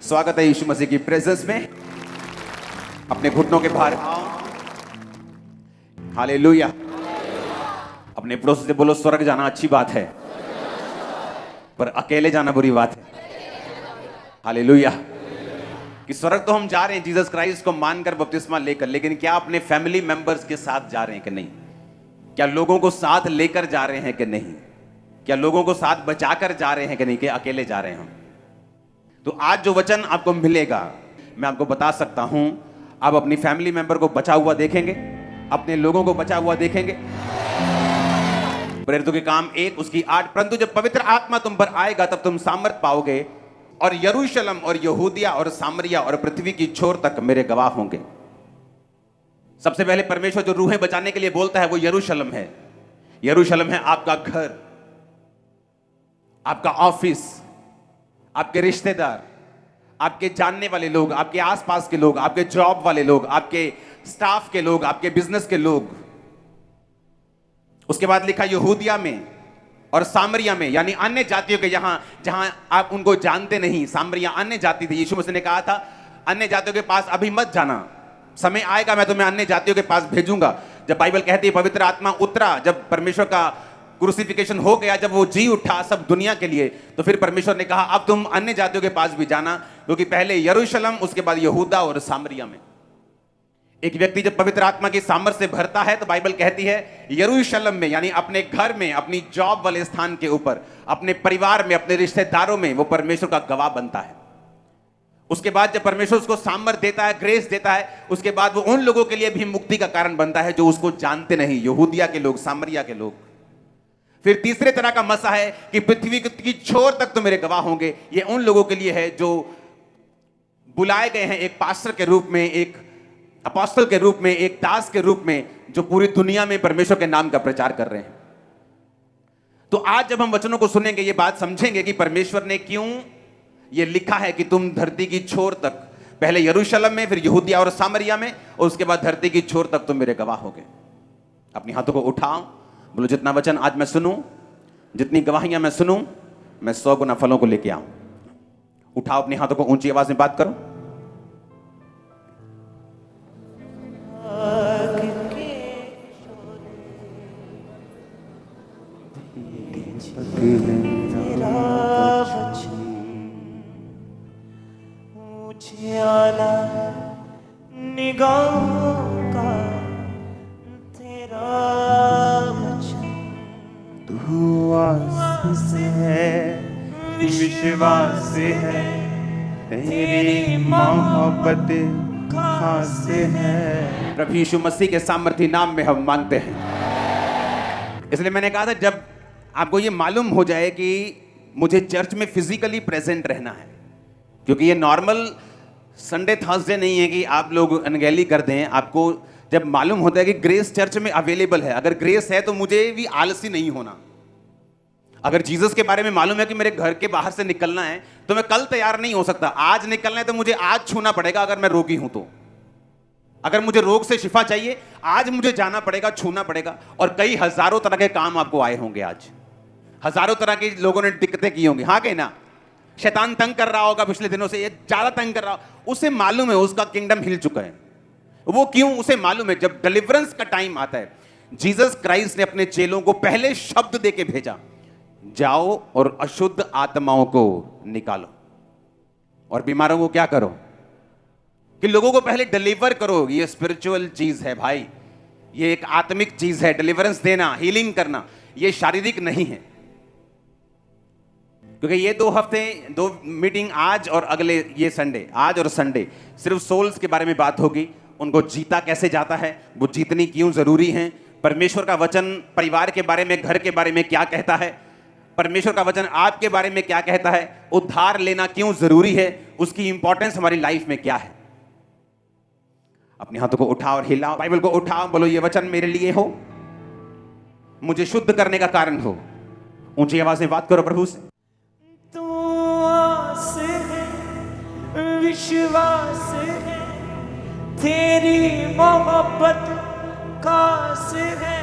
स्वागत है यीशु मसीह की प्रेजेंस में। अपने घुटनों के भार आओ। हालेलुया। अपने पड़ोसी से बोलो, स्वर्ग जाना अच्छी बात है, पर अकेले जाना बुरी बात है। हालेलुया। कि स्वर्ग तो हम जा रहे हैं जीसस क्राइस्ट को मानकर, बपतिस्मा लेकर, लेकिन क्या अपने फैमिली मेंबर्स के साथ जा रहे हैं कि नहीं? क्या लोगों को साथ लेकर जा रहे हैं कि नहीं? क्या लोगों को साथ बचाकर जा रहे हैं कि नहीं, कि अकेले जा रहे हैं हम? तो आज जो वचन आपको मिलेगा, मैं आपको बता सकता हूं, आप अपनी फैमिली मेंबर को बचा हुआ देखेंगे, अपने लोगों को बचा हुआ देखेंगे। प्रेरितों के काम 1 उसकी 8, परंतु जब पवित्र आत्मा तुम पर आएगा तब तुम सामर्थ पाओगे और यरूशलेम और यहूदिया और सामरिया और पृथ्वी की छोर तक मेरे गवाह होंगे। सबसे पहले परमेश्वर जो रूहें बचाने के लिए बोलता है वो यरूशलेम है। यरूशलेम है आपका घर, आपका ऑफिस, आपके रिश्तेदार, आपके जानने वाले लोग, आपके आसपास के लोग, आपके जॉब वाले लोग, आपके स्टाफ के लोग, आपके बिजनेस के लोग। उसके बाद लिखा यहूदिया में और सामरिया में, यानी अन्य जातियों के, जहां आप उनको जानते नहीं। सामरिया अन्य जाति थी। यीशु मसीह ने कहा था अन्य जातियों के पास अभी मत जाना, समय आएगा मैं तुम्हें अन्य जातियों के पास भेजूंगा। जब बाइबल कहती है पवित्र आत्मा उतरा, जब परमेश्वर का क्रूसिफिकेशन हो गया, जब वो जी उठा सब दुनिया के लिए, तो फिर परमेश्वर ने कहा अब तुम अन्य जातियों के पास भी जाना, क्योंकि पहले यरूशलेम, उसके बाद यहूदा और सामरिया में। एक व्यक्ति जब पवित्र आत्मा की सामर्थ से भरता है तो बाइबल कहती है यरूशलेम में, यानी अपने घर में, अपनी जॉब वाले स्थान के ऊपर, अपने परिवार में, अपने रिश्तेदारों में वो परमेश्वर का गवाह बनता है। उसके बाद जब परमेश्वर उसको सामर्थ देता है, ग्रेस देता है, उसके बाद वो उन लोगों के लिए भी मुक्ति का कारण बनता है जो उसको जानते नहीं, यहूदिया के लोग, सामरिया के लोग। फिर तीसरे तरह का मसा है कि पृथ्वी की छोर तक तो मेरे गवाह होंगे। ये उन लोगों के लिए है जो बुलाए गए हैं एक पास्टर के रूप में, एक अपोस्टल के रूप में, एक दास के रूप में, जो पूरी दुनिया में परमेश्वर के नाम का प्रचार कर रहे हैं। तो आज जब हम वचनों को सुनेंगे, ये बात समझेंगे कि परमेश्वर ने क्यों ये लिखा है कि तुम धरती की छोर तक, पहले यरूशलेम में, फिर यहूदिया और सामरिया में, और उसके बाद धरती की छोर तक तुम मेरे गवाह होगे। अपनी हाथों को उठाओ, बोलो जितना वचन आज मैं सुनूं, जितनी गवाहियां मैं सुनूं, मैं 100 गुना फलों को लेके आऊं। उठाओ अपनी हाथों को, ऊंची आवाज में बात करो। निगाहों का तेरा विश्वास है, विश्वास है, तेरी मोहब्बत खास है। प्रभु यीशु मसीह के सामर्थी नाम में हम मांगते हैं। इसलिए मैंने कहा था जब आपको ये मालूम हो जाए कि मुझे चर्च में फिजिकली प्रेजेंट रहना है, क्योंकि ये नॉर्मल संडे थर्सडे नहीं है कि आप लोग अनगैली कर दें। आपको जब मालूम होता है कि ग्रेस चर्च में अवेलेबल है, अगर ग्रेस है तो मुझे भी आलसी नहीं होना। अगर जीसस के बारे में मालूम है कि मेरे घर के बाहर से निकलना है तो मैं कल तैयार नहीं हो सकता। आज निकलना है तो मुझे आज छूना पड़ेगा, अगर मैं रोगी हूं तो। अगर मुझे रोग से शिफा चाहिए, आज मुझे जाना पड़ेगा, छूना पड़ेगा। और कई हजारों तरह के काम आपको आए होंगे, आज हजारों तरह के लोगों ने दिक्कतें की होंगी। हाँ कहीं ना, शैतान तंग कर रहा होगा पिछले दिनों से, ये ज्यादा तंग कर रहा हो, उसे मालूम है उसका किंगडम हिल चुका है। वो क्यों? उसे मालूम है जब डिलीवरेंस का टाइम आता है, जीसस क्राइस्ट ने अपने चेलों को पहले शब्द देके भेजा, जाओ और अशुद्ध आत्माओं को निकालो और बीमारों को क्या करो, कि लोगों को पहले डिलीवर करो। ये स्पिरिचुअल चीज है भाई, ये एक आत्मिक चीज है। डिलीवरेंस देना, हीलिंग करना, ये शारीरिक नहीं है। क्योंकि ये 2 हफ्ते, 2 मीटिंग, आज और अगले ये संडे, आज और संडे, सिर्फ सोल्स के बारे में बात होगी। उनको जीता कैसे जाता है, वो जीतनी क्यों जरूरी है, परमेश्वर का वचन परिवार के बारे में, घर के बारे में क्या कहता है, परमेश्वर का वचन आपके बारे में क्या कहता है, उद्धार लेना क्यों जरूरी है, उसकी इंपॉर्टेंस हमारी लाइफ में क्या है। अपने हाथों को उठाओ और हिलाओ, बाइबल को उठाओ, बोलो ये वचन मेरे लिए हो, मुझे शुद्ध करने का कारण हो। ऊंची आवाज में बात करो प्रभु से। तू आस है, विश्वास है, तेरी मोहब्बत खास है,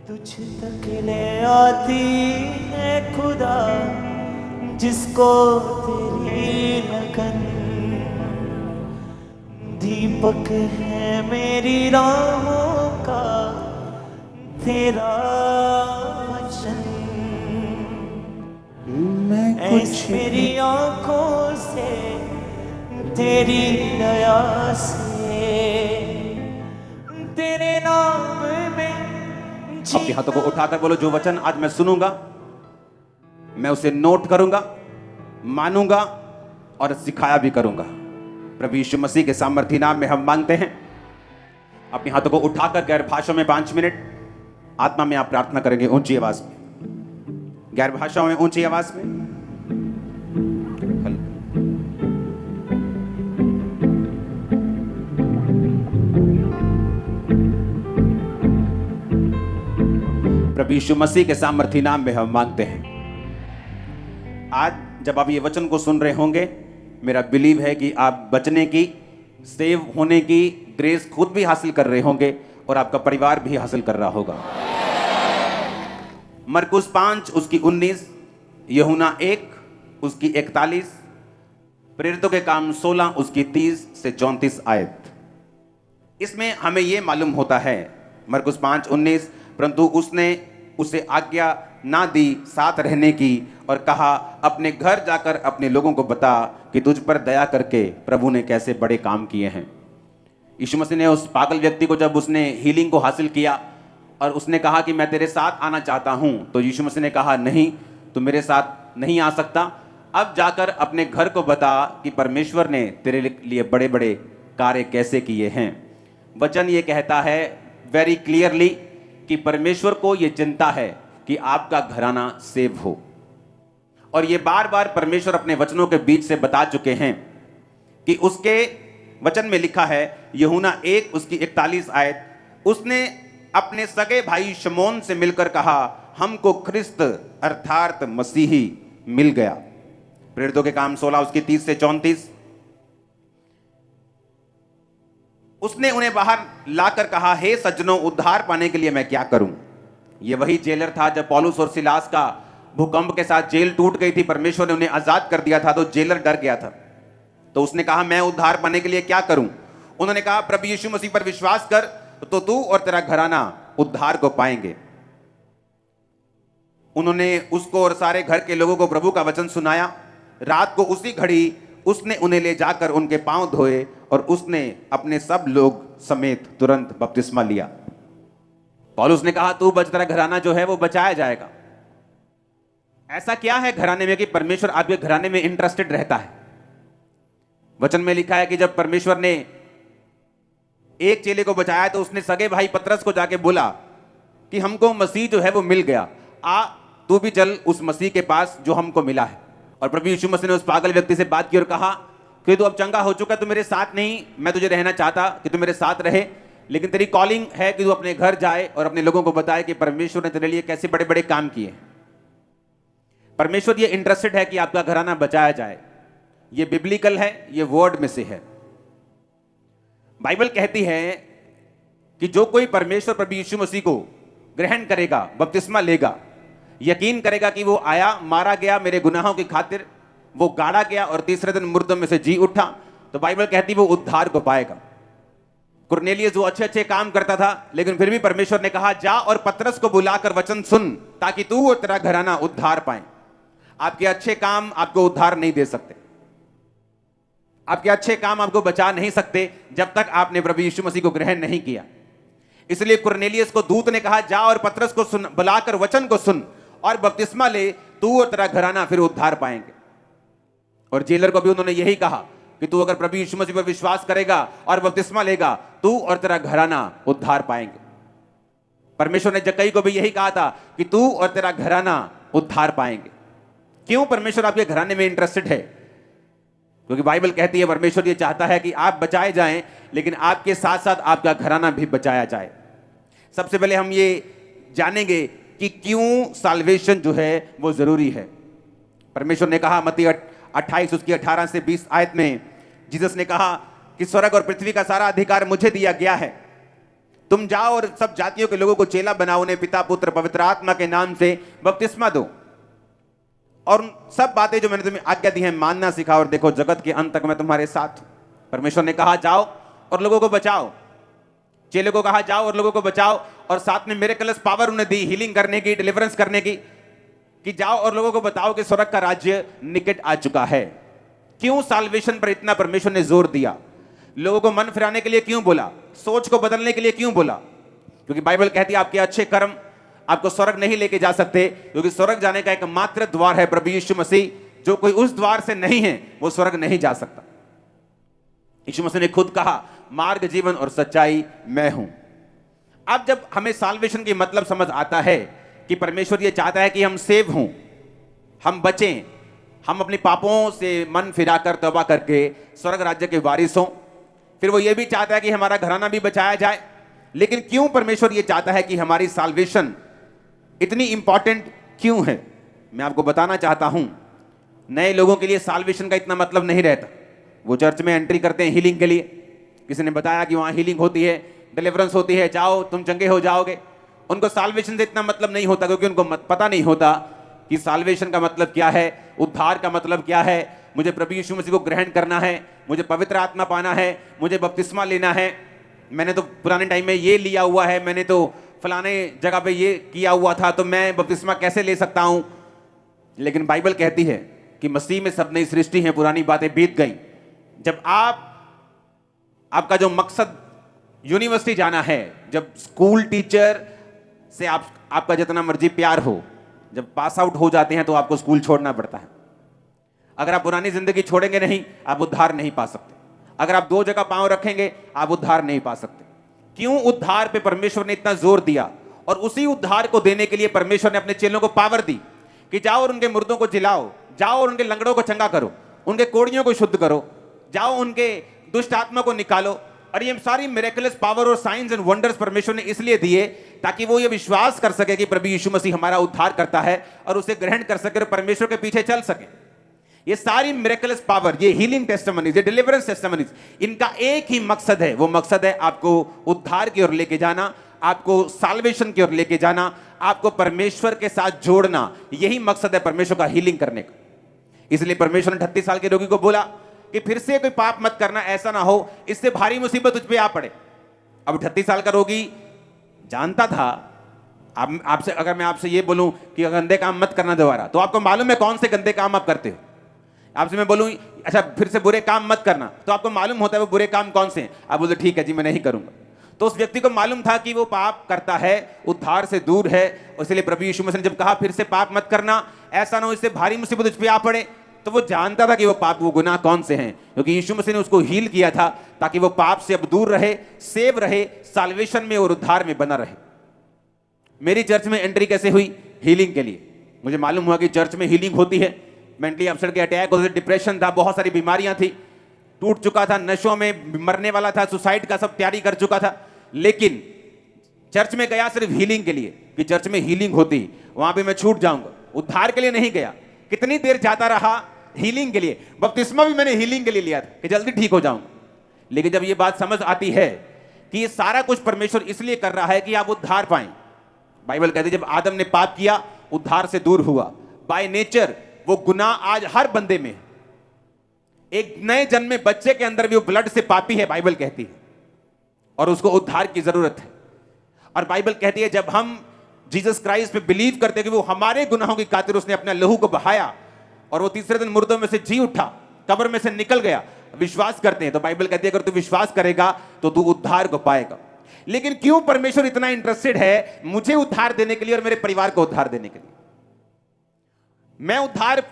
तुझ तक ले आती है खुदा, जिसको तेरी तेरी लगन, दीपक है मेरी राहों का तेरा वचन। ऐस मेरी आंखों से तेरी दया से तेरे नाम में अपने हाथों को उठाकर बोलो, जो वचन आज मैं सुनूंगा मैं उसे नोट करूंगा, मानूंगा और सिखाया भी करूंगा। प्रभु यीशु मसीह के सामर्थी नाम में हम मांगते हैं। अपने हाथों को उठाकर गैर भाषाओं में 5 मिनट आत्मा में आप प्रार्थना करेंगे, ऊंची आवाज में, गैर भाषाओं में ऊंची आवाज में। प्रभु यीशु मसीह के सामर्थी नाम में हम मांगते हैं। आज जब आप ये वचन को सुन रहे होंगे, मेरा बिलीव है कि आप बचने की, सेव होने की ग्रेस खुद भी हासिल कर रहे होंगे और आपका परिवार भी हासिल कर रहा होगा। मरकुस 5 उसकी 19, यूहन्ना 1 उसकी 41, प्रेरितों के काम 16 उसकी 30 से 34 आयत। इसमें हमें यह मालूम होता है, मरकुस 5:19, परंतु उसने उसे आज्ञा ना दी साथ रहने की और कहा, अपने घर जाकर अपने लोगों को बता कि तुझ पर दया करके प्रभु ने कैसे बड़े काम किए हैं। यीशु मसीह ने उस पागल व्यक्ति को, जब उसने हीलिंग को हासिल किया और उसने कहा कि मैं तेरे साथ आना चाहता हूं, तो यीशु मसीह ने कहा, नहीं, तू मेरे साथ नहीं आ सकता। अब जाकर अपने घर को बता कि परमेश्वर ने तेरे लिए बड़े बड़े कार्य कैसे किए हैं। वचन ये कहता है वेरी क्लियरली कि परमेश्वर को ये चिंता है कि आपका घराना सेव हो, और ये बार बार परमेश्वर अपने वचनों के बीच से बता चुके हैं कि उसके वचन में लिखा है, यूहन्ना 1 उसकी 41 आयत, उसने अपने सगे भाई शमौन से मिलकर कहा, हमको ख्रिस्त अर्थात मसीही मिल गया। प्रेरितों के काम 16 उसकी 30 से 34, उसने उन्हें बाहर लाकर कहा, हे सज्जनों, उद्धार पाने के लिए मैं क्या करूं। यह वही जेलर था जब पौलुस और सिलास का भूकंप के साथ जेल टूट गई थी, परमेश्वर ने उन्हें आजाद कर दिया था, तो जेलर डर गया था। तो उसने कहा, मैं उद्धार पाने के लिए क्या करूं। उन्होंने कहा, प्रभु यीशु मसीह पर विश्वास कर तो तू और तेरा घराना उद्धार को पाएंगे। उन्होंने उसको और सारे घर के लोगों को प्रभु का वचन सुनाया। रात को उसी घड़ी उसने उन्हें ले जाकर उनके पांव धोए और उसने अपने सब लोग समेत तुरंत बपतिस्मा लिया। पौलुस ने कहा, तू बच, तेरा घराना जो है वो बचाया जाएगा। ऐसा क्या है घराने में कि परमेश्वर आपके घराने में इंटरेस्टेड रहता है। वचन में लिखा है कि जब परमेश्वर ने एक चेले को बचाया तो उसने सगे भाई पतरस को जाके बोला कि हमको मसीह जो है वो मिल गया, आ तू भी चल उस मसीह के पास जो हमको मिला है। और प्रभु यीशु मसीह ने उस पागल व्यक्ति से बात की और कहा कि तू अब चंगा हो चुका, तू मेरे साथ नहीं, मैं तुझे रहना चाहता कि तू मेरे साथ रहे, लेकिन तेरी कॉलिंग है कि तू अपने घर जाए और अपने लोगों को बताए कि परमेश्वर ने तेरे लिए कैसे बड़े बड़े काम किए। परमेश्वर ये इंटरेस्टेड है कि आपका घराना बचाया जाए। ये बिब्लिकल है, ये वर्ड में से है। बाइबल कहती है कि जो कोई परमेश्वर प्रभु यीशु मसीह को ग्रहण करेगा, बपतिस्मा लेगा, यकीन करेगा कि वो आया, मारा गया मेरे गुनाहों की खातिर, वो गाड़ा गया और तीसरे दिन मुर्दों में से जी उठा, तो बाइबल कहती वो उद्धार को पाएगा। कुरनेलियस जो अच्छे अच्छे काम करता था, लेकिन फिर भी परमेश्वर ने कहा, जा और पतरस को बुलाकर वचन सुन ताकि तू और तेरा घराना उद्धार पाए। आपके अच्छे काम आपको उद्धार नहीं दे सकते, आपके अच्छे काम आपको बचा नहीं सकते जब तक आपने प्रभु यीशु मसीह को ग्रहण नहीं किया। इसलिए कुरनेलियस को दूत ने कहा, जा और पतरस को सुन, बुलाकर वचन को सुन और बपतिस्मा ले, तू और तेरा घराना फिर उद्धार पाएंगे। और जेलर को भी उन्होंने यही कहा कि तू अगर प्रभु यीशु मसीह पर विश्वास करेगा और बपतिस्मा लेगा, तू और तेरा घराना उद्धार पाएंगे। परमेश्वर ने जक्कई को भी यही कहा था कि तू और तेरा घराना उद्धार पाएंगे। क्यों परमेश्वर आपके घराने में इंटरेस्टेड है? क्योंकि बाइबल कहती है परमेश्वर ये चाहता है कि आप बचाए जाएं, लेकिन आपके साथ साथ आपका घराना भी बचाया जाए। सबसे पहले हम ये जानेंगे कि क्यों साल्वेशन जो है वो जरूरी है। परमेश्वर ने कहा मत्ती 28 उसकी 18 से 20 आयत में, जीसस ने कहा कि स्वर्ग और पृथ्वी का सारा अधिकार मुझे दिया गया है, तुम जाओ और सब जातियों के लोगों को चेला बनाओ, उन्हें पिता पुत्र पवित्र आत्मा के नाम से बपतिस्मा दो और उन सब बातें जो मैंने तुम्हें आज्ञा दी है मानना सिखाओ, और देखो जगत के अंत तक मैं तुम्हारे साथ हूं। परमेश्वर ने कहा जाओ और लोगों को बचाओ, चेले को कहा जाओ और लोगों को बचाओ, और साथ में मिरेकलस पावर उन्हें दी हीलिंग करने की, डिलीवरेंस करने की, कि जाओ और लोगों को बताओ कि स्वर्ग का राज्य निकट आ चुका है। क्यों साल्वेशन पर इतना परमेश्वर ने जोर दिया? लोगों को मन फिराने के लिए क्यों बोला? सोच को बदलने के लिए क्यों बोला? क्योंकि बाइबल कहती है आपके अच्छे कर्म आपको स्वर्ग नहीं लेके जा सकते, क्योंकि स्वर्ग जाने का एकमात्र द्वार है प्रभु यीशु मसीह। जो कोई उस द्वार से नहीं है वो स्वर्ग नहीं जा सकता। यीशु मसीह ने खुद कहा मार्ग, जीवन और सच्चाई मैं हूं। अब जब हमें साल्वेशन की मतलब समझ आता है कि परमेश्वर ये चाहता है कि हम सेव हों, हम बचें, हम अपने पापों से मन फिराकर तौबा करके स्वर्ग राज्य के वारिस हों, फिर वो ये भी चाहता है कि हमारा घराना भी बचाया जाए। लेकिन क्यों परमेश्वर ये चाहता है कि हमारी साल्वेशन इतनी इंपॉर्टेंट क्यों है? मैं आपको बताना चाहता हूं। नए लोगों के लिए साल्वेशन का इतना मतलब नहीं रहता। वो चर्च में एंट्री करते हैं हीलिंग के लिए, किसी ने बताया कि वहां हीलिंग होती है, डिलीवरेंस होती है, जाओ तुम चंगे हो जाओगे। उनको साल्वेशन से इतना मतलब नहीं होता, क्योंकि उनको पता नहीं होता कि साल्वेशन का मतलब क्या है, उद्धार का मतलब क्या है। मुझे प्रभु यीशु मसीह को ग्रहण करना है, मुझे पवित्र आत्मा पाना है, मुझे बपतिस्मा लेना है। मैंने तो पुराने टाइम में ये लिया हुआ है, मैंने तो फलाने जगह पे ये किया हुआ था, तो मैं बपतिस्मा कैसे ले सकता हूं? लेकिन बाइबल कहती है कि मसीह में सब नई सृष्टि है, पुरानी बातें बीत गई। जब आपका जो मकसद यूनिवर्सिटी जाना है, जब स्कूल टीचर से आपका जितना मर्जी प्यार हो, जब पास आउट हो जाते हैं तो आपको स्कूल छोड़ना पड़ता है। अगर आप पुरानी जिंदगी छोड़ेंगे नहीं, आप उद्धार नहीं पा सकते। अगर आप दो जगह पांव रखेंगे, आप उद्धार नहीं पा सकते। क्यों उद्धार पे परमेश्वर ने इतना जोर दिया? और उसी उद्धार को देने के लिए परमेश्वर ने अपने चेलों को पावर दी कि जाओ और उनके मुर्दों को जिलाओ, जाओ और उनके लंगड़ों को चंगा करो, उनके कोड़ियों को शुद्ध करो, जाओ उनके दुष्ट आत्मा को निकालो। और ये सारी मिरेकलस पावर और साइंस एंड वंडर्स परमेश्वर ने इसलिए दिए ताकि वो ये विश्वास कर सके कि प्रभु यीशु मसीह हमारा उद्धार करता है, और उसे ग्रहण कर सके और परमेश्वर के पीछे चल सके। ये सारी मिरेकलस पावर, ये हीलिंग टेस्टिमनीज, ये डिलीवरेंस टेस्टिमनीज, इनका एक ही मकसद है। वो मकसद है आपको उद्धार की ओर लेके जाना, आपको साल्वेशन की ओर लेके जाना, आपको परमेश्वर के साथ जोड़ना। यही मकसद है परमेश्वर का हीलिंग करने का। इसलिए परमेश्वर ने 38 साल के रोगी को बोला कि फिर से कोई पाप मत करना, ऐसा ना हो इससे भारी मुसीबत तुझ पे आ पड़े। अब 38 साल का रोगी जानता था। आपसे अगर मैं आपसे ये बोलूं कि गंदे काम मत करना दोबारा, तो आपको मालूम है कौन से गंदे काम आप करते हो। आपसे मैं बोलूं अच्छा फिर से बुरे काम मत करना, तो आपको मालूम होता है वो बुरे काम कौन से हैं। आप बोलते ठीक है जी मैं नहीं करूंगा। तो उस व्यक्ति को मालूम था कि वो पाप करता है, उद्धार से दूर है। इसलिए प्रभु यीशु मसीह ने जब कहा फिर से पाप मत करना, ऐसा ना हो इससे भारी मुसीबत उस पर आ पड़े, तो वो जानता था कि वो पाप, वो गुनाह कौन से हैं, क्योंकि यीशु मसीह ने उसको हील किया था ताकि वो पाप से अब दूर रहे, सेव रहे, साल्वेशन में और उद्धार में बना रहे। मेरी चर्च में एंट्री कैसे हुई? हीलिंग के लिए। मुझे मालूम हुआ कि चर्च में हीलिंग होती है। मेंटली अपसेट के अटैक होते, डिप्रेशन था, बहुत सारी बीमारियां थी, टूट चुका था, नशों में मरने वाला था, सुसाइड का सब तैयारी कर चुका था। लेकिन चर्च में गया सिर्फ हीलिंग के लिए कि चर्च में हीलिंग होती, वहां भी मैं छूट जाऊंगा। उद्धार के लिए नहीं गया। कितनी देर जाता रहा हीलिंग के लिए। बपतिस्मा भी मैंने हीलिंग के लिए लिया था कि जल्दी ठीक हो जाऊंगा। लेकिन जब ये बात समझ आती है कि ये सारा कुछ परमेश्वर इसलिए कर रहा है कि आप उद्धार पाएं। बाइबल कहती है जब आदम ने पाप किया, उद्धार से दूर हुआ। बाय नेचर वो गुनाह आज हर बंदे में है। एक नए जन्मे बच्चे के अंदर भी वो ब्लड से पापी है, बाइबल कहती है, और उसको उद्धार की जरूरत है। और बाइबल कहती है जब हम जीसस क्राइस्ट पे बिलीव करते हैं कि वो हमारे गुनाहों की खातिर उसने अपना लहू को बहाया और वो तीसरे दिन मुर्दों में से जी उठा, कब्र में से निकल गया, विश्वास करते हैं, तो बाइबल कहती है अगर तू विश्वास करेगा तो तू उद्धार को पाएगा। लेकिन क्यों परमेश्वर इतना इंटरेस्टेड है मुझे उद्धार देने के लिए और मेरे परिवार को उद्धार देने के लिए? मैं उद्धार,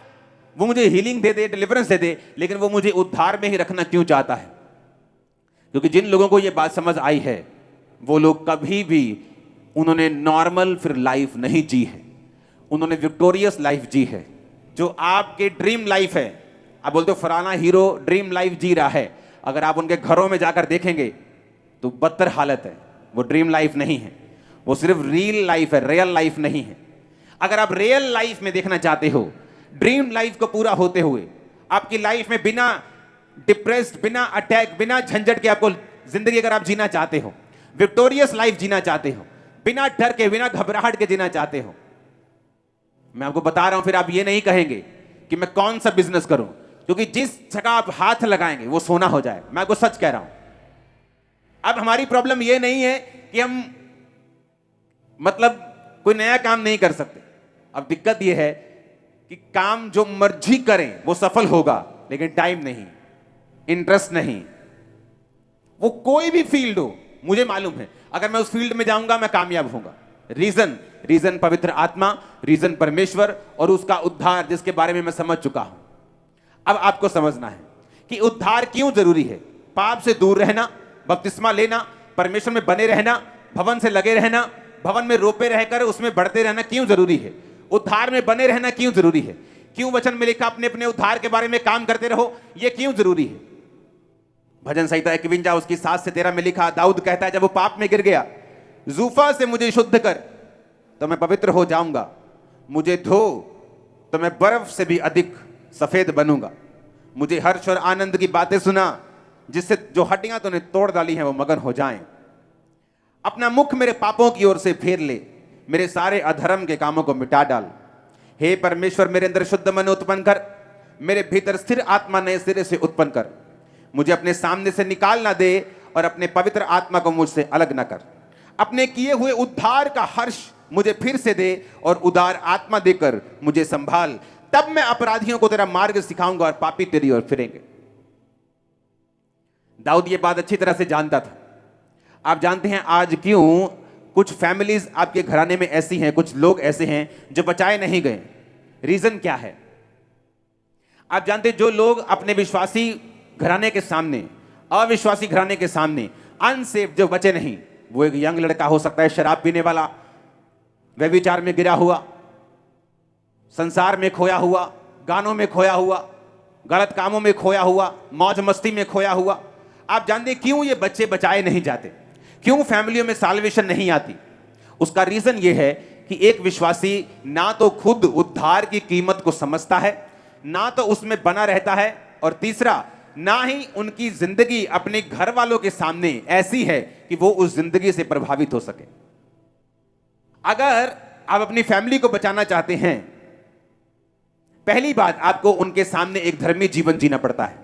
वो मुझे हीलिंग दे दे, डिलीवरेंस दे दे, लेकिन वो मुझे उद्धार में ही रखना क्यों चाहता है? क्योंकि जिन लोगों को यह बात समझ आई है वो लोग कभी भी उन्होंने नॉर्मल फिर लाइफ नहीं जी है, उन्होंने विक्टोरियस लाइफ जी है। जो आपके ड्रीम लाइफ है, आप बोलते हो फलाना हीरो ड्रीम लाइफ जी रहा है, अगर आप उनके घरों में जाकर देखेंगे तो बदतर हालत है। वो ड्रीम लाइफ नहीं है, वो सिर्फ रियल लाइफ है, रियल लाइफ नहीं है। अगर आप रियल लाइफ में देखना चाहते हो, ड्रीम लाइफ को पूरा होते हुए आपकी लाइफ में बिना डिप्रेस्ड, बिना अटैक, बिना झंझट के आपको जिंदगी अगर आप जीना चाहते हो, विक्टोरियस लाइफ जीना चाहते हो, बिना डर के, बिना घबराहट के जीना चाहते हो, मैं आपको बता रहा हूं, फिर आप ये नहीं कहेंगे कि मैं कौन सा बिजनेस करूं, क्योंकि जिस जगह आप हाथ लगाएंगे वो सोना हो जाए। मैं आपको सच कह रहा हूं। अब हमारी प्रॉब्लम ये नहीं है कि हम मतलब कोई नया काम नहीं कर सकते। अब दिक्कत यह है कि काम जो मर्जी करें वो सफल होगा, लेकिन टाइम नहीं, इंटरेस्ट नहीं। वो कोई भी फील्ड हो, मुझे मालूम है अगर मैं उस फील्ड में जाऊंगा मैं कामयाब होऊंगा। रीजन पवित्र आत्मा, रीजन परमेश्वर और उसका उद्धार, जिसके बारे में मैं समझ चुका हूं। अब आपको समझना है कि उद्धार क्यों जरूरी है। पाप से दूर रहना, बपतिस्मा लेना, परमेश्वर में बने रहना, भवन से लगे रहना, भवन में रोपे रहकर उसमें बढ़ते रहना क्यों जरूरी है। उद्धार में बने रहना क्यों जरूरी है। क्यों वचन में लिखा अपने अपने उद्धार के बारे में काम करते रहो, यह क्यों जरूरी है। भजन संहिता 51 उसकी 7 से 13 में लिखा, दाऊद कहता है, जब वो पाप में गिर गया, जूफा से मुझे शुद्ध कर तो मैं पवित्र हो जाऊंगा, मुझे धो तो मैं बर्फ से भी अधिक सफेद बनूंगा। मुझे हर्ष और आनंद की बातें सुना, जिससे जो हड्डियां तूने तोड़ डाली हैं वो मगन हो जाएं। अपना मुख मेरे पापों की ओर से फेर ले, मेरे सारे अधर्म के कामों को मिटा डाल। हे परमेश्वर, मेरे अंदर शुद्ध मन उत्पन्न कर, मेरे भीतर स्थिर आत्मा नए सिरे से उत्पन्न कर। मुझे अपने सामने से निकाल ना दे और अपने पवित्र आत्मा को मुझसे अलग ना कर। अपने किए हुए उद्धार का हर्ष मुझे फिर से दे और उदार आत्मा देकर मुझे संभाल। तब मैं अपराधियों को तेरा मार्ग सिखाऊंगा और पापी तेरी ओर फिरेंगे। दाऊद ये बात अच्छी तरह से जानता था। आप जानते हैं आज क्यों कुछ फैमिलीज आपके घराने में ऐसी हैं, कुछ लोग ऐसे हैं जो बचाए नहीं गए। रीजन क्या है आप जानते हैं। जो लोग अपने विश्वासी घराने के सामने, अविश्वासी घराने के सामने अनसेफ जो बचे नहीं, वो एक यंग लड़का हो सकता है, शराब पीने वाला, व्यभिचार में गिरा हुआ, संसार में खोया हुआ, गानों में खोया हुआ, गलत कामों में खोया हुआ, मौज मस्ती में खोया हुआ। आप जानते हैं क्यों ये बच्चे बचाए नहीं जाते, क्यों फैमिलियों में साल्वेशन नहीं आती। उसका रीजन ये है कि एक विश्वासी ना तो खुद उद्धार की कीमत को समझता है, ना तो उसमें बना रहता है, और तीसरा ना ही उनकी जिंदगी अपने घर वालों के सामने ऐसी है कि वो उस जिंदगी से प्रभावित हो सके। अगर आप अपनी फैमिली को बचाना चाहते हैं, पहली बात आपको उनके सामने एक धर्मी जीवन जीना पड़ता है।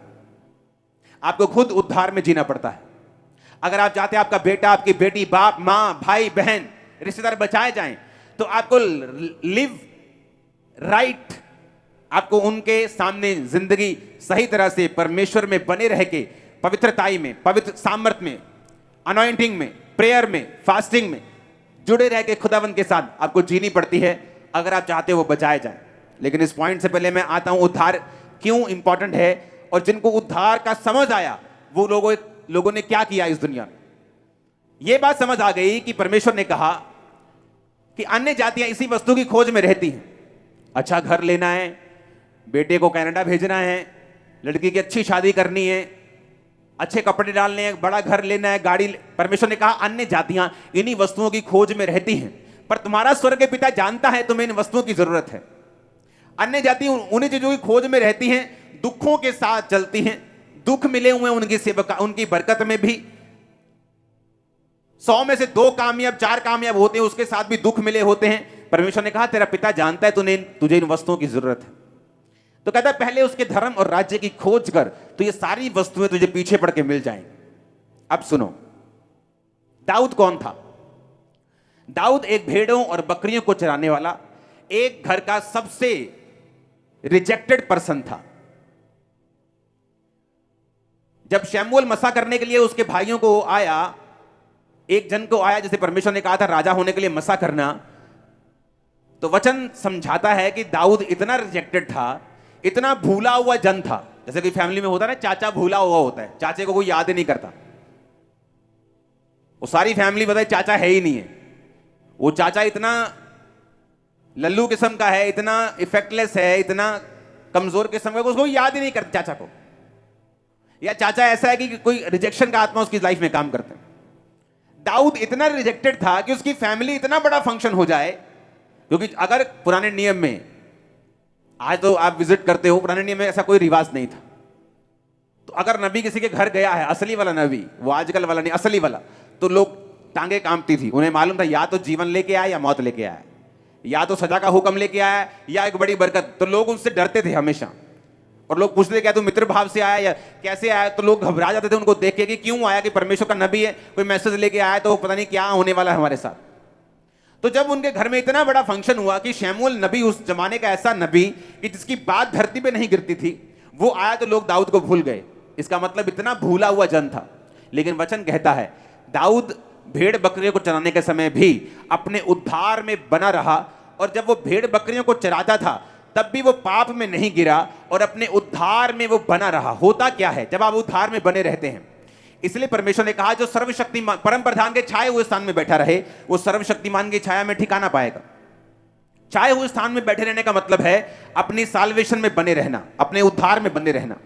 आपको खुद उद्धार में जीना पड़ता है। अगर आप चाहते हैं आपका बेटा, आपकी बेटी, बाप, मां, भाई, बहन, रिश्तेदार बचाए जाएं, तो आपको लिव राइट, आपको उनके सामने जिंदगी सही तरह से परमेश्वर में बने रह के, पवित्रताई में, पवित्र सामर्थ में, अनॉइंटिंग में, प्रेयर में, फास्टिंग में जुड़े रह के खुदावंद के साथ आपको जीनी पड़ती है, अगर आप चाहते हो वो बचाए जाए। लेकिन इस पॉइंट से पहले मैं आता हूं उद्धार क्यों इंपॉर्टेंट है, और जिनको उद्धार का समझ आया वो लोगों ने क्या किया इस दुनिया में। यह बात समझ आ गई कि परमेश्वर ने कहा कि अन्य जातियां इसी वस्तु की खोज में रहती हैं। अच्छा घर लेना है, बेटे को कनाडा भेजना है, लड़की की अच्छी शादी करनी है, अच्छे कपड़े डालने हैं, बड़ा घर लेना है, गाड़ी। परमेश्वर ने कहा अन्य जातियां इन्हीं वस्तुओं की खोज में रहती हैं, पर तुम्हारा स्वर्ग के पिता जानता है तुम्हें इन वस्तुओं की जरूरत है। अन्य जाति उन्हीं चीजों की खोज में रहती हैं, दुखों के साथ चलती हैं, दुख मिले हुए उनकी सेवा, उनकी बरकत में भी 100 में से 2 कामयाब, 4 कामयाब होते हैं, उसके साथ भी दुख मिले होते हैं। परमेश्वर ने कहा तेरा पिता जानता है तुझे इन वस्तुओं की जरूरत है, तो कहता है पहले उसके धर्म और राज्य की खोज कर, तो ये सारी वस्तुएं तुझे पीछे पड़ के मिल जाएंगी। अब सुनो, दाऊद कौन था। दाऊद एक भेड़ों और बकरियों को चराने वाला एक घर का सबसे रिजेक्टेड पर्सन था। जब शमूएल मसा करने के लिए उसके भाइयों को आया, एक जन को आया जिसे परमेश्वर ने कहा था राजा होने के लिए मसा करना, तो वचन समझाता है कि दाऊद इतना रिजेक्टेड था, इतना भूला हुआ जन था। जैसे कि फैमिली में होता है ना, चाचा भूला हुआ होता है, चाचे को कोई याद ही नहीं करता। वो सारी फैमिली बताए चाचा है ही नहीं है। वो चाचा इतना लल्लू किस्म का है, इतना इफेक्टलेस है, इतना कमजोर किस्म का, उसको याद ही नहीं करता चाचा को। या चाचा ऐसा है कि कोई रिजेक्शन का आत्मा उसकी लाइफ में काम करते हैं। दाऊद इतना रिजेक्टेड था कि उसकी फैमिली इतना बड़ा फंक्शन हो जाए, क्योंकि अगर पुराने नियम में, आज तो आप विजिट करते हो, पुराने नियम में ऐसा कोई रिवाज नहीं था। तो अगर नबी किसी के घर गया है, असली वाला नबी, वो आजकल वाला नहीं, असली वाला, तो लोग टांगे कांपती थी। उन्हें मालूम था या तो जीवन लेके आया या मौत लेके आया। या तो सजा का हुक्म लेके आया या एक बड़ी बरकत। तो लोग उनसे डरते थे हमेशा, और लोग पूछते थे क्या तू मित्र भाव से आया या कैसे आया, तो लोग घबरा जाते थे उनको देख के कि क्यों आया, कि परमेश्वर का नबी है, कोई मैसेज लेके आया तो पता नहीं क्या होने वाला है हमारे साथ। तो जब उनके घर में इतना बड़ा फंक्शन हुआ कि शमूएल नबी, उस जमाने का ऐसा नबी कि जिसकी बात धरती पे नहीं गिरती थी, वो आया तो लोग दाऊद को भूल गए। इसका मतलब इतना भूला हुआ जन था। लेकिन वचन कहता है दाऊद भेड़ बकरियों को चराने के समय भी अपने उद्धार में बना रहा, और जब वो भेड़ बकरियों को चराता था तब भी वो पाप में नहीं गिरा और अपने उद्धार में वो बना रहा। होता क्या है जब आप उद्धार में बने रहते हैं, इसलिए परमेश्वर ने कहा जो सर्वशक्तिमान परम प्रधान के छाए हुए स्थान में बैठा रहे वो सर्वशक्तिमान की छाया में ठिकाना पाएगा। छाए हुए स्थान में बैठे रहने का मतलब है अपनी साल्वेशन में बने रहना, अपने उद्धार में बने रहना।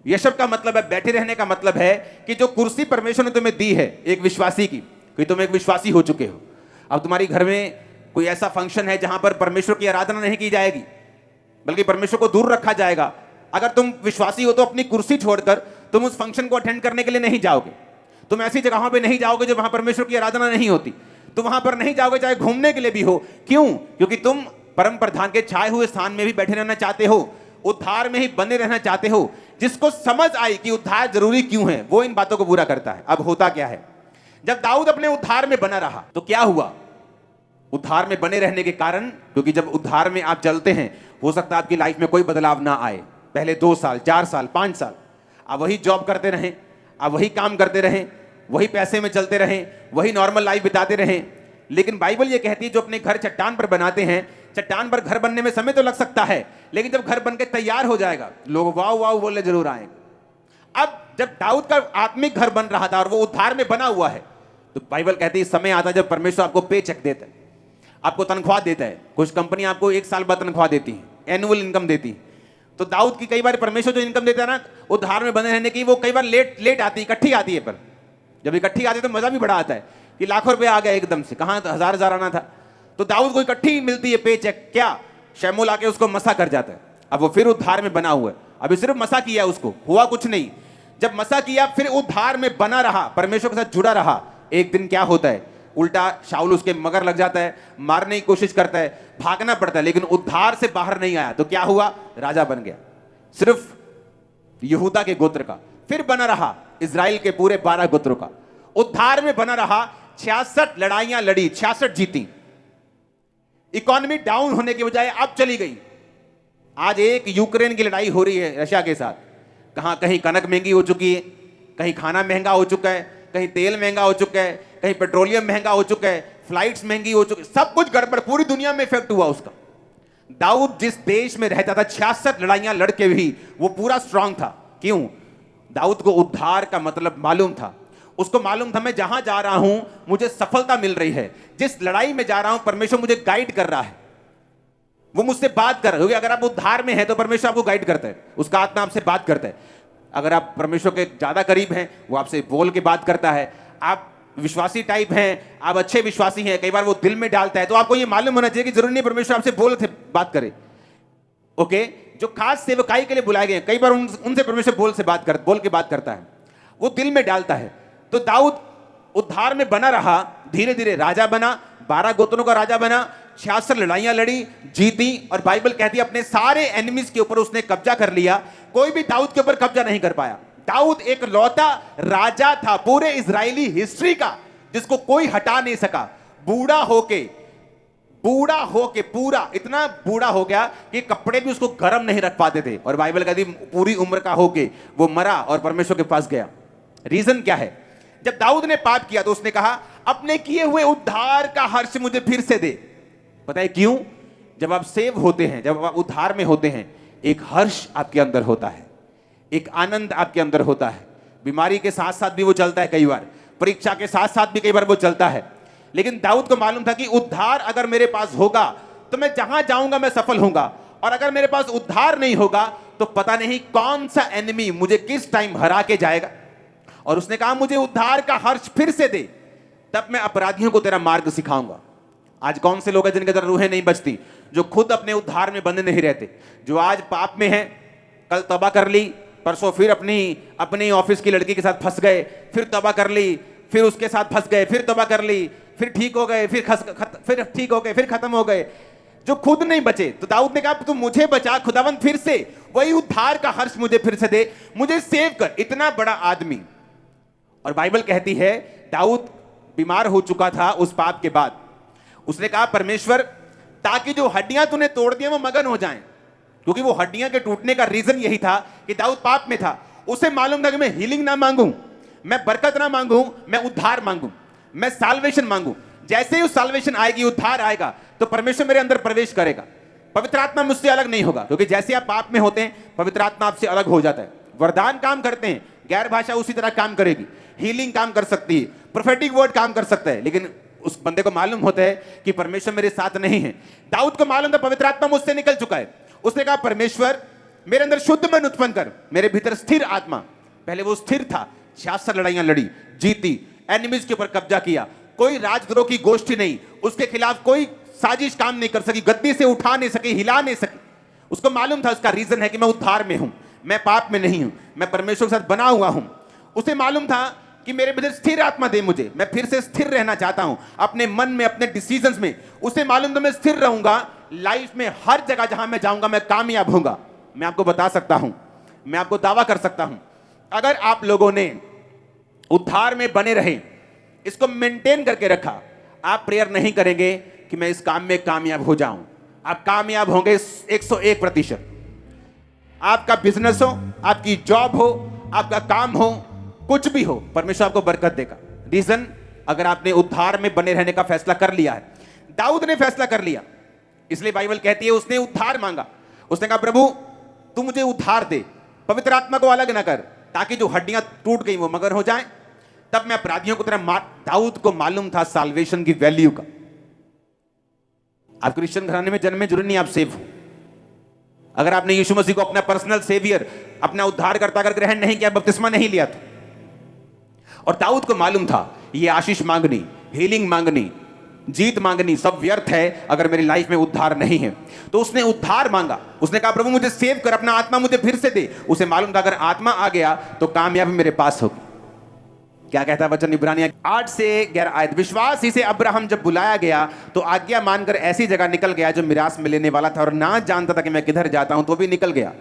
यशब का मतलब है बैठे रहने का मतलब है कि जो कुर्सी परमेश्वर ने तुम्हें दी है एक विश्वासी की, कि तुम एक विश्वासी हो चुके हो, अब तुम्हारी घर में कोई ऐसा फंक्शन है जहां पर परमेश्वर की आराधना नहीं की जाएगी बल्कि परमेश्वर को दूर रखा जाएगा। अगर तुम विश्वासी हो तो अपनी कुर्सी छोड़कर तुम उस फंक्शन को अटेंड करने के लिए नहीं जाओगे। तुम ऐसी जगहों पे नहीं जाओगे जो वहां परमेश्वर की आराधना नहीं होती। तुम वहां पर नहीं जाओगे चाहे घूमने के लिए भी हो। क्यों? क्योंकि तुम परम प्रधान के छाए हुए स्थान में भी बैठे रहना चाहते हो, उद्धार में ही बने रहना चाहते हो। जिसको समझ आई कि उद्धार जरूरी क्यों है वो इन बातों को पूरा करता है। अब होता क्या है, जब दाऊद अपने उद्धार में बना रहा तो क्या हुआ? उद्धार में बने रहने के कारण, क्योंकि जब उद्धार में आप चलते हैं हो सकता है आपकी लाइफ में कोई बदलाव ना आए, पहले 2 साल 4 साल 5 साल आप वही जॉब करते रहें, आप वही काम करते रहें, वही पैसे में चलते रहें, वही नॉर्मल लाइफ बिताते रहें। लेकिन बाइबल ये कहती है जो अपने घर चट्टान पर बनाते हैं, चट्टान पर घर बनने में समय तो लग सकता है लेकिन जब घर बनके तैयार हो जाएगा लोग वाह वाह बोलने जरूर आएंगे। अब जब दाऊद का आत्मिक घर बन रहा था और वो उद्धार में बना हुआ है तो बाइबल कहती है समय आता है जब परमेश्वर आपको पे चेक देता है, आपको तनख्वाह देता है। कुछ कंपनी आपको 1 साल बाद तनख्वाह देती है, एनुअल इनकम देती है। तो दाऊद की कई बार परमेश्वर जो इनकम देता है ना उद्धार में बने रहने की, वो कई बार लेट आती है, इकट्ठी आती है। पर जब इकट्ठी आती है तो मजा भी बड़ा आता है कि लाखों रुपए आ गए एकदम से, कहां तो हजार आना था। तो दाऊद को इकट्ठी मिलती है पे चेक। क्या? शमूएल आके उसको मसा कर जाता है। अब वो फिर उद्धार में बना हुआ है, अभी सिर्फ मसा किया उसको, हुआ कुछ नहीं। जब मसा किया फिर उद्धार में बना रहा, परमेश्वर के साथ जुड़ा रहा। एक दिन क्या होता है, उल्टा शाऊल उसके मगर लग जाता है, मारने की कोशिश करता है, भागना पड़ता है, लेकिन उद्धार से बाहर नहीं आया। तो क्या हुआ? राजा बन गया, सिर्फ यहूदा के गोत्र का। फिर बना रहा इजराइल के पूरे 12 गोत्रों का। उद्धार में बना रहा, 66 लड़ाइयां लड़ी, 66 जीती। इकोनॉमी डाउन होने की बजाय अब चली गई। आज एक यूक्रेन की लड़ाई हो रही है रशिया के साथ। कहीं कनक महंगी हो चुकी है, कहीं खाना महंगा हो चुका है, कहीं तेल महंगा हो चुका है, कहीं पेट्रोलियम महंगा हो चुका है, फ्लाइट्स महंगी हो चुकी, सब कुछ गड़बड़, पूरी दुनिया में इफेक्ट हुआ उसका। दाऊद जिस देश में रहता था 66 लड़ाइयां लड़के भी वो पूरा स्ट्रांग था। क्यों? दाऊद को उद्धार का मतलब मालूम था। उसको मालूम था मैं जहां जा रहा हूं मुझे सफलता मिल रही है, जिस लड़ाई में जा रहा हूं परमेश्वर मुझे गाइड कर रहा है, वो मुझसे बात कर रहा है। क्योंकि अगर आप उद्धार में हैं तो परमेश्वर आपको गाइड करता है, उसका आत्मा आपसे बात करता है। अगर आप परमेश्वर के ज्यादा करीब हैं वो आपसे बोल के बात करता है। आप विश्वासी टाइप हैं, आप अच्छे विश्वासी हैं, कई बार वो दिल में डालता है। तो आपको ये मालूम होना चाहिए कि जरूरी नहीं परमेश्वर आपसे बोल से बात करे। ओके, जो खास सेवकाई के लिए बुलाए गए कई बार उनसे परमेश्वर बोल के बात करता है, वो दिल में डालता है। तो दाऊद उद्धार में बना रहा, धीरे धीरे राजा बना, 12 गोत्रों का राजा बना, 66 लड़ाइयां लड़ी, जीती। और बाइबल कहती है अपने सारे एनिमीज के ऊपर उसने कब्जा कर लिया, कोई भी दाऊद के ऊपर कब्जा नहीं कर पाया। दाऊद एक लौता राजा था पूरे इजरायली हिस्ट्री का जिसको कोई हटा नहीं सका। बूढ़ा होके पूरा इतना बूढ़ा हो गया कि कपड़े भी उसको गर्म नहीं रख पाते थे। और बाइबल कहती पूरी उम्र का होके वो मरा और परमेश्वर के पास गया। रीजन क्या है? जब दाऊद ने पाप किया तो उसने कहा अपने किए हुए उद्धार का हर्ष मुझे फिर से दे। पता है क्यों? जब आप सेव होते हैं, जब आप उद्धार में होते हैं, एक हर्ष आपके अंदर होता है, एक आनंद आपके अंदर होता है। बीमारी के साथ साथ भी वो चलता है, कई बार परीक्षा के साथ साथ भी कई बार वो चलता है। लेकिन दाऊद को मालूम था कि उद्धार अगर मेरे पास होगा तो मैं जहां जाऊंगा मैं सफल होऊंगा, और अगर मेरे पास उद्धार नहीं होगा तो पता नहीं कौन सा एनिमी मुझे किस टाइम हरा के जाएगा। और उसने कहा मुझे उद्धार का हर्ष फिर से दे, तब मैं अपराधियों को तेरा मार्ग सिखाऊंगा। आज कौन से लोग हैं जिनके अंदर रूहें नहीं बचती, जो खुद अपने उद्धार में बंधे नहीं रहते, जो आज पाप में हैं, कल तौबा कर ली, परसों फिर अपनी ऑफिस की लड़की के साथ फंस गए, फिर तौबा कर ली, फिर उसके साथ फंस गए, फिर तौबा कर ली, फिर ठीक हो गए, फिर ठीक हो गए, फिर खत्म हो गए, जो खुद नहीं बचे। तो दाऊद ने कहा तू मुझे बचा खुदावंद, फिर से वही उद्धार का हर्ष मुझे फिर से दे, मुझे सेव कर। इतना बड़ा आदमी। और बाइबल कहती है दाऊद बीमार हो चुका था उस पाप के बाद। उसने कहा परमेश्वर ताकि जो हड्डियां तूने तोड़ दी वो मगन हो जाएं, क्योंकि वो हड्डियां के टूटने का रीजन यही था कि दाऊद पाप में था। उसे मालूम था कि मैं हीलिंग ना मांगूं, मैं बरकत ना मांगूं, मैं उद्धार मांगूं, मैं साल्वेशन मांगूं। जैसे ही उस साल्वेशन आएगी, उद्धार आएगा, तो परमेश्वर मेरे अंदर प्रवेश करेगा। पवित्र आत्मा मुझसे अलग नहीं होगा, क्योंकि जैसे आप पाप में होते हैं पवित्र आत्मा आपसे अलग हो जाता है। वरदान काम करते हैं, गैर भाषा उसी तरह काम करेगी, हीलिंग काम कर सकती है, प्रोफेटिक वर्ड काम कर सकता है, लेकिन उस बंदे को मालूम होता है कि परमेश्वर मेरे साथ नहीं है। दाऊद को मालूम था पवित्र आत्मा मुझसे निकल चुका है। उसने कहा परमेश्वर मेरे अंदर शुद्ध मन उत्पन्न कर, मेरे भीतर स्थिर आत्मा। पहले वो स्थिर था, 66 लड़ाइयां लड़ी, जीती, एनिमीज के ऊपर कब्जा किया, कोई राजद्रोह की गोष्ठी नहीं, उसके खिलाफ कोई साजिश काम नहीं कर सकी, गद्दी से उठा नहीं सकी, हिला नहीं सकी। उसको मालूम था उसका रीजन है कि मैं उद्धार में हूं, मैं पाप में नहीं हूं, मैं परमेश्वर के साथ बना हुआ हूं। उसे मालूम था कि मेरे भीतर स्थिर आत्मा दे मुझे, मैं फिर से स्थिर रहना चाहता हूं अपने मन में, अपने डिसीजंस में। उसे मालूम था मैं स्थिर रहूंगा, लाइफ में हर जगह जहां मैं जाऊंगा मैं कामयाब होऊंगा। मैं आपको बता सकता हूं, मैं आपको दावा कर सकता हूं, अगर आप लोगों ने उद्धार में बने रहे, इसको मेंटेन करके रखा, आप प्रेयर नहीं करेंगे कि मैं इस काम में कामयाब हो जाऊं, आप कामयाब होंगे 101%। आपका बिजनेस हो, आपकी जॉब हो, आपका काम हो, कुछ भी हो, परमेश्वर आपको बरकत देगा। रीजन, अगर आपने उद्धार में बने रहने का फैसला कर लिया है। दाऊद ने फैसला कर लिया, इसलिए बाइबल कहती है उसने उद्धार मांगा। उसने कहा प्रभु तू मुझे उद्धार दे, पवित्र आत्मा को अलग ना कर, ताकि जो हड्डियां टूट गई वो मगर हो जाएं, तब मैं अपराधियों को तेरा मार। दाऊद को मालूम था साल्वेशन की वैल्यू का। आप क्रिश्चियन घराने में जन्मे जरूरी नहीं आप सेव हो। अगर आपने यीशु मसीह को अपना पर्सनल सेवियर, अपना उद्धारकर्ता अगर ग्रहण नहीं किया, बपतिस्मा नहीं लिया था। और दाऊद को मालूम था ये आशीष मांगनी, हीलिंग मांगनी, जीत मांगनी सब व्यर्थ है अगर मेरी लाइफ में उद्धार नहीं है। तो उसने उद्धार मांगा। उसने कहा प्रभु मुझे सेव कर, अपना आत्मा मुझे फिर से दे। उसे मालूम था अगर आत्मा आ गया तो कामयाबी मेरे पास होगी। क्या कहता है वचन इब्रानियों 8 से 11 आयत, विश्वास ही से अब्राहम जब बुलाया गया तो आज्ञा मानकर ऐसी जगह निकल गया जो मिरास में लेने वाला था, और ना जानता था कि मैं किधर जाता हूं, तो भी निकल गया।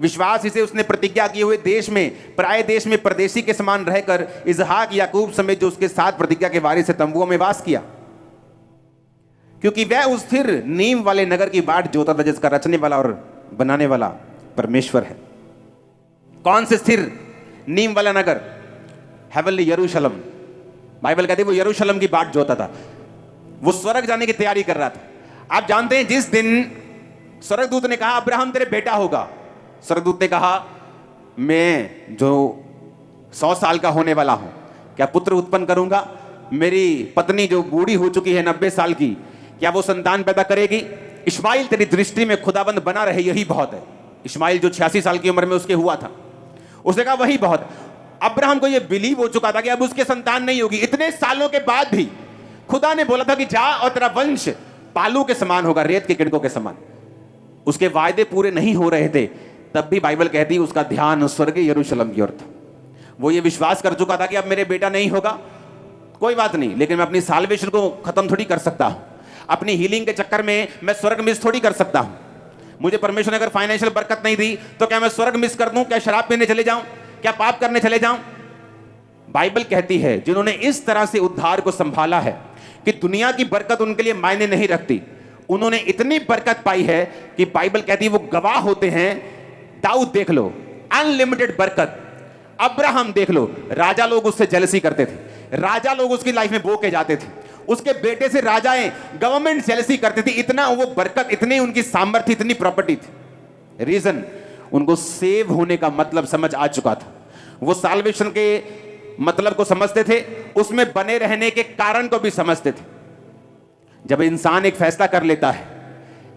विश्वास ही से उसने प्रतिज्ञा किए हुए देश में, पराये देश में परदेशी के समान रहकर इसहाक याकूब समेत जो उसके साथ प्रतिज्ञा के वारिस से तंबुओं में वास किया, क्योंकि वह उस स्थिर नींव वाले नगर की बाट जोता था जिसका रचने वाला और बनाने वाला परमेश्वर है। कौन से स्थिर नींव वाला नगर? हेवनली यरूशलेम। बाइबल कहती है वो यरूशलेम की बाट जोता था, वो स्वर्ग जाने की तैयारी कर रहा था। आप जानते हैं जिस दिन स्वर्गदूत ने कहा अब्राहम तेरे बेटा होगा, स्वर्गदूत ने कहा मैं जो 100 साल का होने वाला हूं क्या पुत्र उत्पन्न करूंगा? मेरी पत्नी जो बूढ़ी हो चुकी है 90 साल की, क्या वो संतान पैदा करेगी? इस्माइल तेरी दृष्टि में खुदाबंद बना रहे यही बहुत है। इस्माइल जो 86 साल की उम्र में उसके हुआ था, उसने कहा वही बहुत है। अब्राहम को यह बिलीव हो चुका था कि अब उसके संतान नहीं होगी। इतने सालों के बाद भी खुदा ने बोला था कि जा और तेरा वंश पालू के समान होगा, रेत के किड़कों के समान। उसके वायदे पूरे नहीं हो रहे थे, तब भी बाइबल कहती है उसका ध्यान स्वर्गीय यरूशलेम की ओर था। वो ये विश्वास कर चुका था कि अब मेरे बेटा नहीं होगा, कोई बात नहीं, लेकिन मैं अपनी साल्वेशन को खत्म थोड़ी कर सकता हूं। अपनी हीलिंग के चक्कर में मैं स्वर्ग मिस थोड़ी कर सकता हूं। मुझे परमेश्वर ने अगर फाइनेंशियल बरकत नहीं दी तो क्या मैं स्वर्ग मिस कर दूं? क्या शराब पीने चले जाऊं? क्या पाप करने चले जाऊं? बाइबल कहती है जिन्होंने इस तरह से उद्धार को संभाला है कि दुनिया की बरकत उनके लिए मायने नहीं रखती, उन्होंने इतनी बरकत पाई है कि बाइबल कहती है वो गवाह होते हैं। दाऊद देख लो, अनलिमिटेड बरकत। अब्राहम देख लो, राजा लोग उससे जेलसी करते थे, राजा लोग उसकी लाइफ में बो के जाते थे, उसके बेटे से राजाएं गवर्नमेंट जेलसी करती थी। इतना वो बरकत, इतनी उनकी सामर्थ्य, इतनी प्रॉपर्टी थी। रीजन, उनको सेव होने का मतलब समझ आ चुका था। वो साल्वेशन के मतलब को समझते थे, उसमें बने रहने के कारण को भी समझते थे। जब इंसान एक फैसला कर लेता है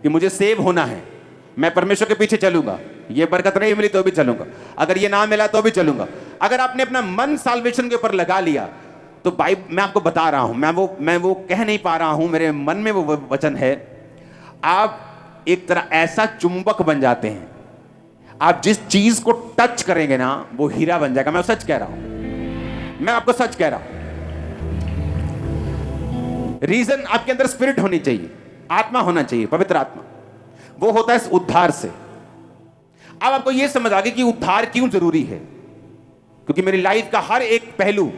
कि मुझे सेव होना है, मैं परमेश्वर के पीछे चलूंगा, ये बरकत नहीं मिली तो भी चलूंगा, अगर ये ना मिला तो भी चलूंगा। अगर आपने अपना मन साल्वेशन के ऊपर लगा लिया तो मैं आपको बता रहा हूं, मैं वो कह नहीं पा रहा हूं, मेरे मन में वो वचन है, आप एक तरह ऐसा चुंबक बन जाते हैं, आप जिस चीज को टच करेंगे ना वो हीरा बन जाएगा। मैं सच कह रहा हूं, मैं आपको सच कह रहा हूं। रीजन आपके अंदर स्पिरिट होनी चाहिए, आत्मा होना चाहिए, पवित्र आत्मा। वो होता है इस उद्धार से। अब आपको यह समझ आ गई कि उद्धार क्यों जरूरी है, क्योंकि मेरी लाइफ का हर एक पहलू,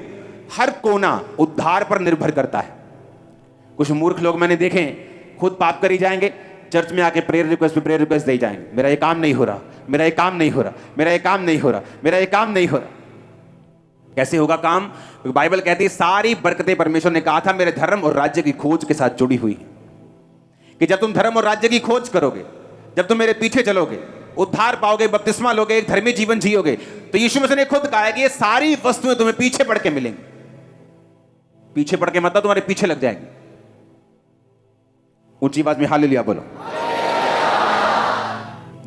हर कोना उद्धार पर निर्भर करता है। कुछ मूर्ख लोग मैंने देखे खुद पाप करी जाएंगे, चर्च में आके प्रेयर रिक्वेस्ट पे प्रेयर रिक्वेस्ट दे जाएंगे, मेरा ये काम नहीं हो रहा, मेरा ये काम नहीं हो रहा, मेरा ये काम नहीं हो रहा, मेरा ये काम नहीं हो रहा। कैसे होगा काम? क्योंकि बाइबल कहती है सारी बरकतें परमेश्वर ने कहा था मेरे धर्म और राज्य की खोज के साथ जुड़ी हुई है, कि जब तुम धर्म और राज्य की खोज करोगे, जब तुम मेरे पीछे चलोगे, उद्धार पाओगे, बपतिस्मा लोगे, एक धर्मी जीवन जियोगे, तो यीशु मसीह ने खुद कहा है कि ये सारी वस्तुएं तुम्हें पीछे पड़ के मिलेंगी। पीछे पड़ के मतलब तुम्हारे पीछे लग जाएंगी। ऊंची आवाज में हालेलुया बोलो।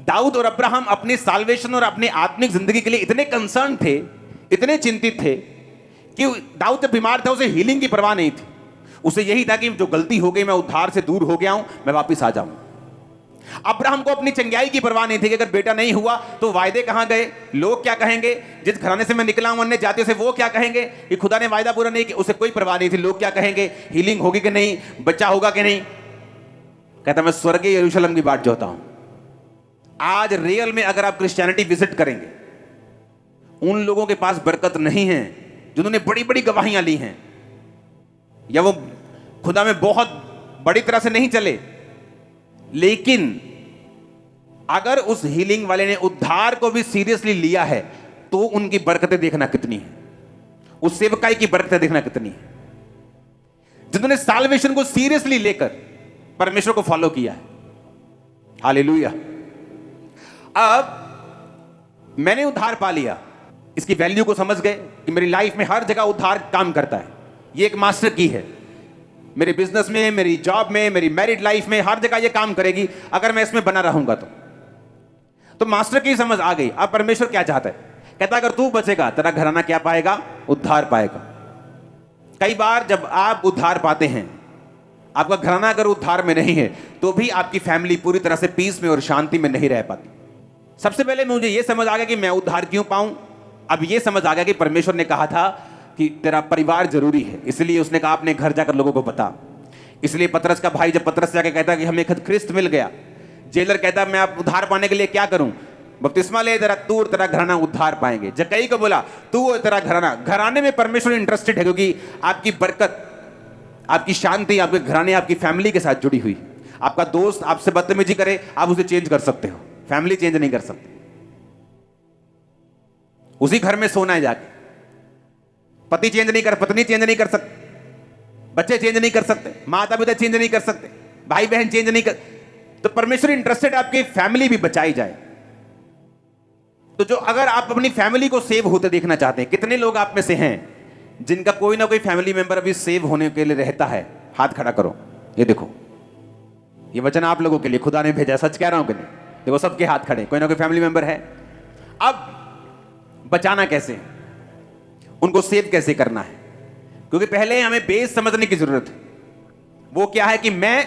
दाऊद और अब्राहम अपनी साल्वेशन और अपनी आत्मिक जिंदगी के लिए इतने कंसर्न थे, इतने चिंतित थे कि दाऊद जब बीमार था उसे हीलिंग की परवाह नहीं थी। उसे यही था कि जो गलती हो गई, मैं उद्धार से दूर हो गया हूं, मैं वापस आ जाऊं। अब्राहम को अपनी चंगाई की परवाह नहीं थी कि अगर बेटा नहीं हुआ तो वायदे कहां गए, लोग क्या कहेंगे, जिस घराने से मैं निकला हूं अन्य जातियों से वो क्या कहेंगे, कि खुदा ने वायदा पूरा नहीं किया। उसे कोई परवाह नहीं थी, लोग क्या कहेंगे, हीलिंग होगी कि नहीं, बच्चा होगा कि नहीं। कहता मैं स्वर्गीय यरूशलेम की बाट जोता हूं। आज रियल में अगर आप क्रिश्चियनिटी विजिट करेंगे, उन लोगों के पास बरकत नहीं है जिन्होंने बड़ी बड़ी गवाहियां ली हैं, या वो खुदा में बहुत बड़ी तरह से नहीं चले, लेकिन अगर उस हीलिंग वाले ने उद्धार को भी सीरियसली लिया है तो उनकी बरकतें देखना कितनी है, उस सेवकाई की बरकतें देखना कितनी है। जिन्होंने साल्वेशन को सीरियसली लेकर परमेश्वर को फॉलो किया है। हालेलुया। अब मैंने उद्धार पा लिया, इसकी वैल्यू को समझ गए कि मेरी लाइफ में हर जगह उद्धार काम करता है। ये एक मास्टर की है, मेरे बिजनेस में, मेरी जॉब में, मेरी मैरिड लाइफ में, हर जगह ये काम करेगी अगर मैं इसमें बना रहूंगा तो मास्टर की समझ आ गई। अब परमेश्वर क्या चाहता है? कहता अगर तू बचेगा तेरा घराना क्या पाएगा? उद्धार पाएगा। कई बार जब आप उद्धार पाते हैं, आपका घराना अगर उद्धार में नहीं है तो भी आपकी फैमिली पूरी तरह से पीस में और शांति में नहीं रह पाती। सबसे पहले मुझे यह समझ आ गया कि मैं उद्धार क्यों पाऊं। अब यह समझ आ गया कि परमेश्वर ने कहा था कि तेरा परिवार जरूरी है, इसलिए उसने कहा अपने घर जाकर लोगों को बता। इसलिए पतरस का भाई जब पतरस जाकर कहता कि हमें ख्रिस्त मिल गया, जेलर कहता मैं आप उद्धार पाने के लिए क्या करूं? बपतिस्मा ले, तेरा तू और तेरा घराना उद्धार पाएंगे। जक्कई को बोला तू और तेरा घराना। घराने में परमेश्वर इंटरेस्टेड है, क्योंकि आपकी बरकत, आपकी शांति आपके घराने, आपकी फैमिली के साथ जुड़ी हुई। आपका दोस्त आपसे बदतमीजी करे, आप उसे चेंज कर सकते हो, फैमिली चेंज नहीं कर सकते। उसी घर में सोना है जाके, पति चेंज नहीं कर, पत्नी चेंज नहीं कर सकते, बच्चे चेंज नहीं कर सकते, माता पिता चेंज नहीं कर सकते, भाई बहन चेंज नहीं कर। तो परमेश्वर इंटरेस्टेड आपकी फैमिली भी बचाई जाए। तो जो अगर आप अपनी फैमिली को सेव होते देखना चाहते हैं, कितने लोग आप में से हैं जिनका कोई ना कोई फैमिली मेंबर अभी सेव होने के लिए रहता है? हाथ खड़ा करो। ये देखो, ये वचन आप लोगों के लिए खुदा ने भेजा, सच कह रहा हूं कि नहीं? देखो सबके हाथ खड़े, कोई ना कोई फैमिली मेंबर है। अब बचाना कैसे, उनको सेव कैसे करना है? क्योंकि पहले हमें बेस समझने की जरूरत है। वो क्या है कि मैं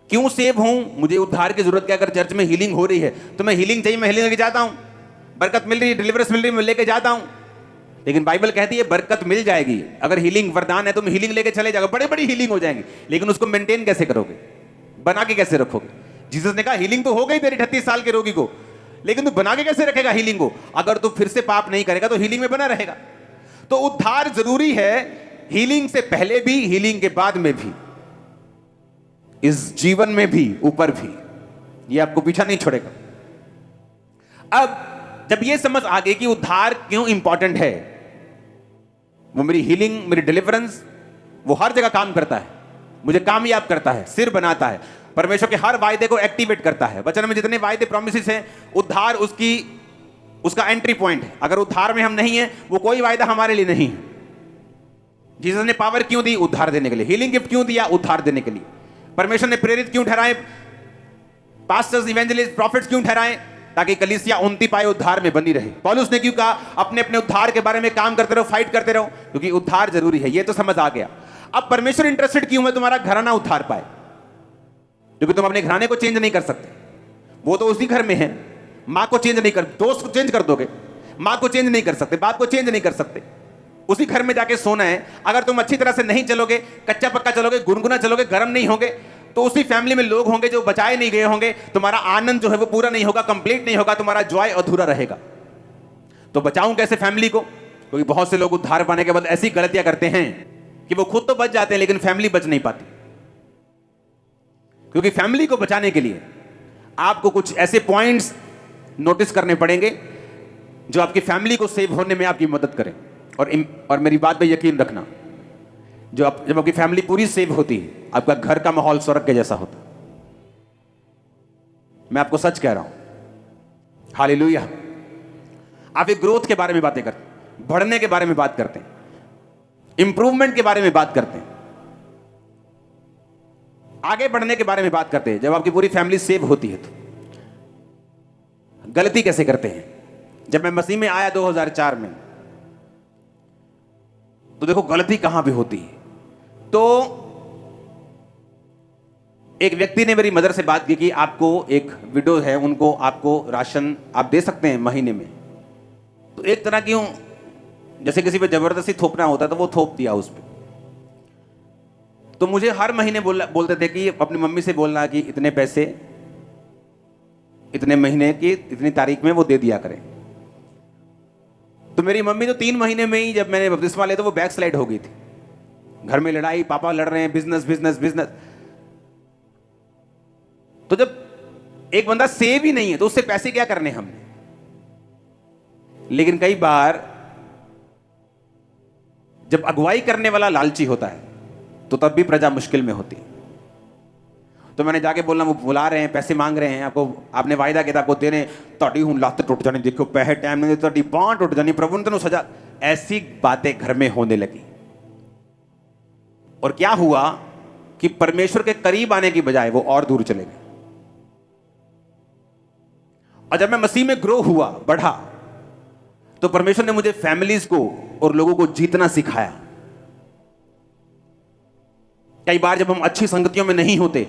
क्यों सेव हूं, मुझे उद्धार की जरूरत क्या? अगर चर्च में हीलिंग हो रही है तो मैं हीलिंग चाहिए, मैं हीलिंग लेके जाता हूं, बरकत मिल रही है, डिलीवरेंस मिल रही है, मैं लेके जाता हूं। लेकिन बाइबल कहती है बरकत मिल जाएगी, अगर हीलिंग वरदान है तो मैं हीलिंग लेके चले जाओगे, बड़ी बड़ी हीलिंग हो जाएंगी, लेकिन उसको मेंटेन कैसे करोगे, बना के कैसे रखोगे? जीसस ने कहा हीलिंग तो हो गई तेरी 38 साल के रोगी को, लेकिन तू बना के कैसे रखेगा हीलिंग को? अगर तू फिर से पाप नहीं करेगा तो हीलिंग में बना रहेगा। तो उद्धार जरूरी है, हीलिंग से पहले भी, हीलिंग के बाद में भी, इस जीवन में भी, ऊपर भी। ये आपको पीछा नहीं छोड़ेगा। अब जब ये समझ आ गई कि उद्धार क्यों इंपॉर्टेंट है, वो मेरी हीलिंग, मेरी डिलीवरेंस, वो हर जगह काम करता है, मुझे कामयाब करता है, सिर बनाता है, परमेश्वर के हर वायदे को एक्टिवेट करता है। वचन में जितने वायदे प्रोमिसेस हैं, उद्धार उसका एंट्री पॉइंट है। अगर उद्धार में हम नहीं है, वो कोई वायदा हमारे लिए नहीं है। जीसस ने पावर क्यों दी? उद्धार देने के लिए। हीलिंग गिफ्ट क्यों दिया? उद्धार देने के लिए। परमेश्वर ने प्रेरित क्यों ठहराए? पास्टर्स, इवेंजलिस्ट, प्रॉफिट्स क्यों ठहराए? ताकि कलीसिया उन्नति पाए, उद्धार में बनी रहे। पौलुस ने क्यों कहा अपने अपने उद्धार के बारे में काम करते रहो, फाइट करते रहो? क्योंकि उद्धार जरूरी है। ये तो समझ आ गया। अब परमेश्वर इंटरेस्टेड क्यों है तुम्हारा घराना उद्धार पाए? क्योंकि तुम अपने घराने को चेंज नहीं कर सकते, वो तो उसी घर में है। मां को चेंज नहीं कर, दोस्त को चेंज कर दोगे, मां को चेंज नहीं कर सकते, बाप को चेंज नहीं कर सकते, उसी घर में जाके सोना है। अगर तुम अच्छी तरह से नहीं चलोगे, कच्चा पक्का चलोगे, गुनगुना चलोगे, गर्म नहीं होगे, तो उसी फैमिली में लोग होंगे जो बचाए नहीं गए होंगे, तुम्हारा आनंद जो है वो पूरा नहीं होगा, कंप्लीट नहीं होगा, तुम्हारा जॉय अधूरा रहेगा। तो बचाऊं कैसे फैमिली को? क्योंकि बहुत से लोग उद्धार पाने के बाद ऐसी गलतियां करते हैं कि वो खुद तो बच जाते हैं लेकिन फैमिली बच नहीं पाती। क्योंकि फैमिली को बचाने के लिए आपको कुछ ऐसे पॉइंट्स नोटिस करने पड़ेंगे जो आपकी फैमिली को सेव होने में आपकी मदद करें। और मेरी बात पे यकीन रखना, जब आपकी फैमिली पूरी सेव होती है, आपका घर का माहौल स्वर्ग के जैसा होता। मैं आपको सच कह रहा हूं। हालेलुया। आप एक ग्रोथ के बारे में बातें करते हैं, बढ़ने के बारे में बात करते हैं, इंप्रूवमेंट के बारे में बात करते हैं, आगे बढ़ने के बारे में बात करते हैं। जब आपकी पूरी फैमिली सेव होती है तो गलती कैसे करते हैं? जब मैं मसीह में आया 2004 में, तो देखो गलती कहां भी होती है। तो एक व्यक्ति ने मेरी मदर से बात की कि आपको एक विडो है, उनको आपको राशन आप दे सकते हैं महीने में। तो एक तरह की जैसे किसी पे जबरदस्ती थोपना होता तो वो थोप दिया उस पे। तो मुझे हर महीने बोलते थे कि अपनी मम्मी से बोलना कि इतने पैसे इतने महीने की इतनी तारीख में वो दे दिया करें। तो मेरी मम्मी तो 3 महीने में ही, जब मैंने बपतिस्मा लिया तो वो बैक स्लाइड हो गई थी। घर में लड़ाई, पापा लड़ रहे हैं, बिजनेस बिजनेस बिजनेस। तो जब एक बंदा सेव ही नहीं है तो उससे पैसे क्या करने हमने। लेकिन कई बार जब अगुवाई करने वाला लालची होता है तो तब भी प्रजा मुश्किल में होती है। तो मैंने जाके बोलना, वो बुला रहे हैं, पैसे मांग रहे हैं, आपने वायदा किया था आपको देने, तोड़ी हूं लत टूट जानी, देखो पैसे टाइम नहीं देते, तोड़ी बांह टूट जानी, प्रभु ने तेनों सजा। ऐसी बातें घर में होने लगी। और क्या हुआ कि परमेश्वर के करीब आने की बजाय वो और दूर चले गए। और जब मैं मसीह में ग्रो हुआ, बढ़ा, तो परमेश्वर ने मुझे फैमिलीज को और लोगों को जीतना सिखाया। कई बार जब हम अच्छी संगतियों में नहीं होते,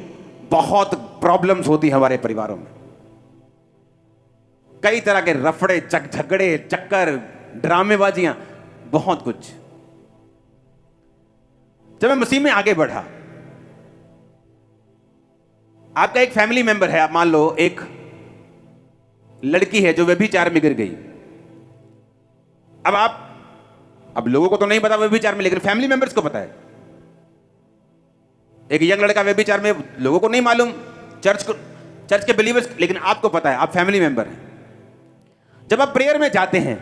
बहुत प्रॉब्लम्स होती हमारे परिवारों में। कई तरह के रफड़े, झगड़े, चक्कर, ड्रामेबाजियां, बहुत कुछ। जब मैं मसीह में आगे बढ़ा, आपका एक फैमिली मेंबर है, आप मान लो एक लड़की है जो व्यभिचार में गिर गई। अब लोगों को तो नहीं पता व्यभिचार में, लेकिन फैमिली मेंबर्स को पता है। एक यंग लड़का व्यभिचार में, लोगों को नहीं मालूम, चर्च के बिलीवर्स, लेकिन आपको पता है, आप फैमिली मेंबर हैं। जब आप प्रेयर में जाते हैं,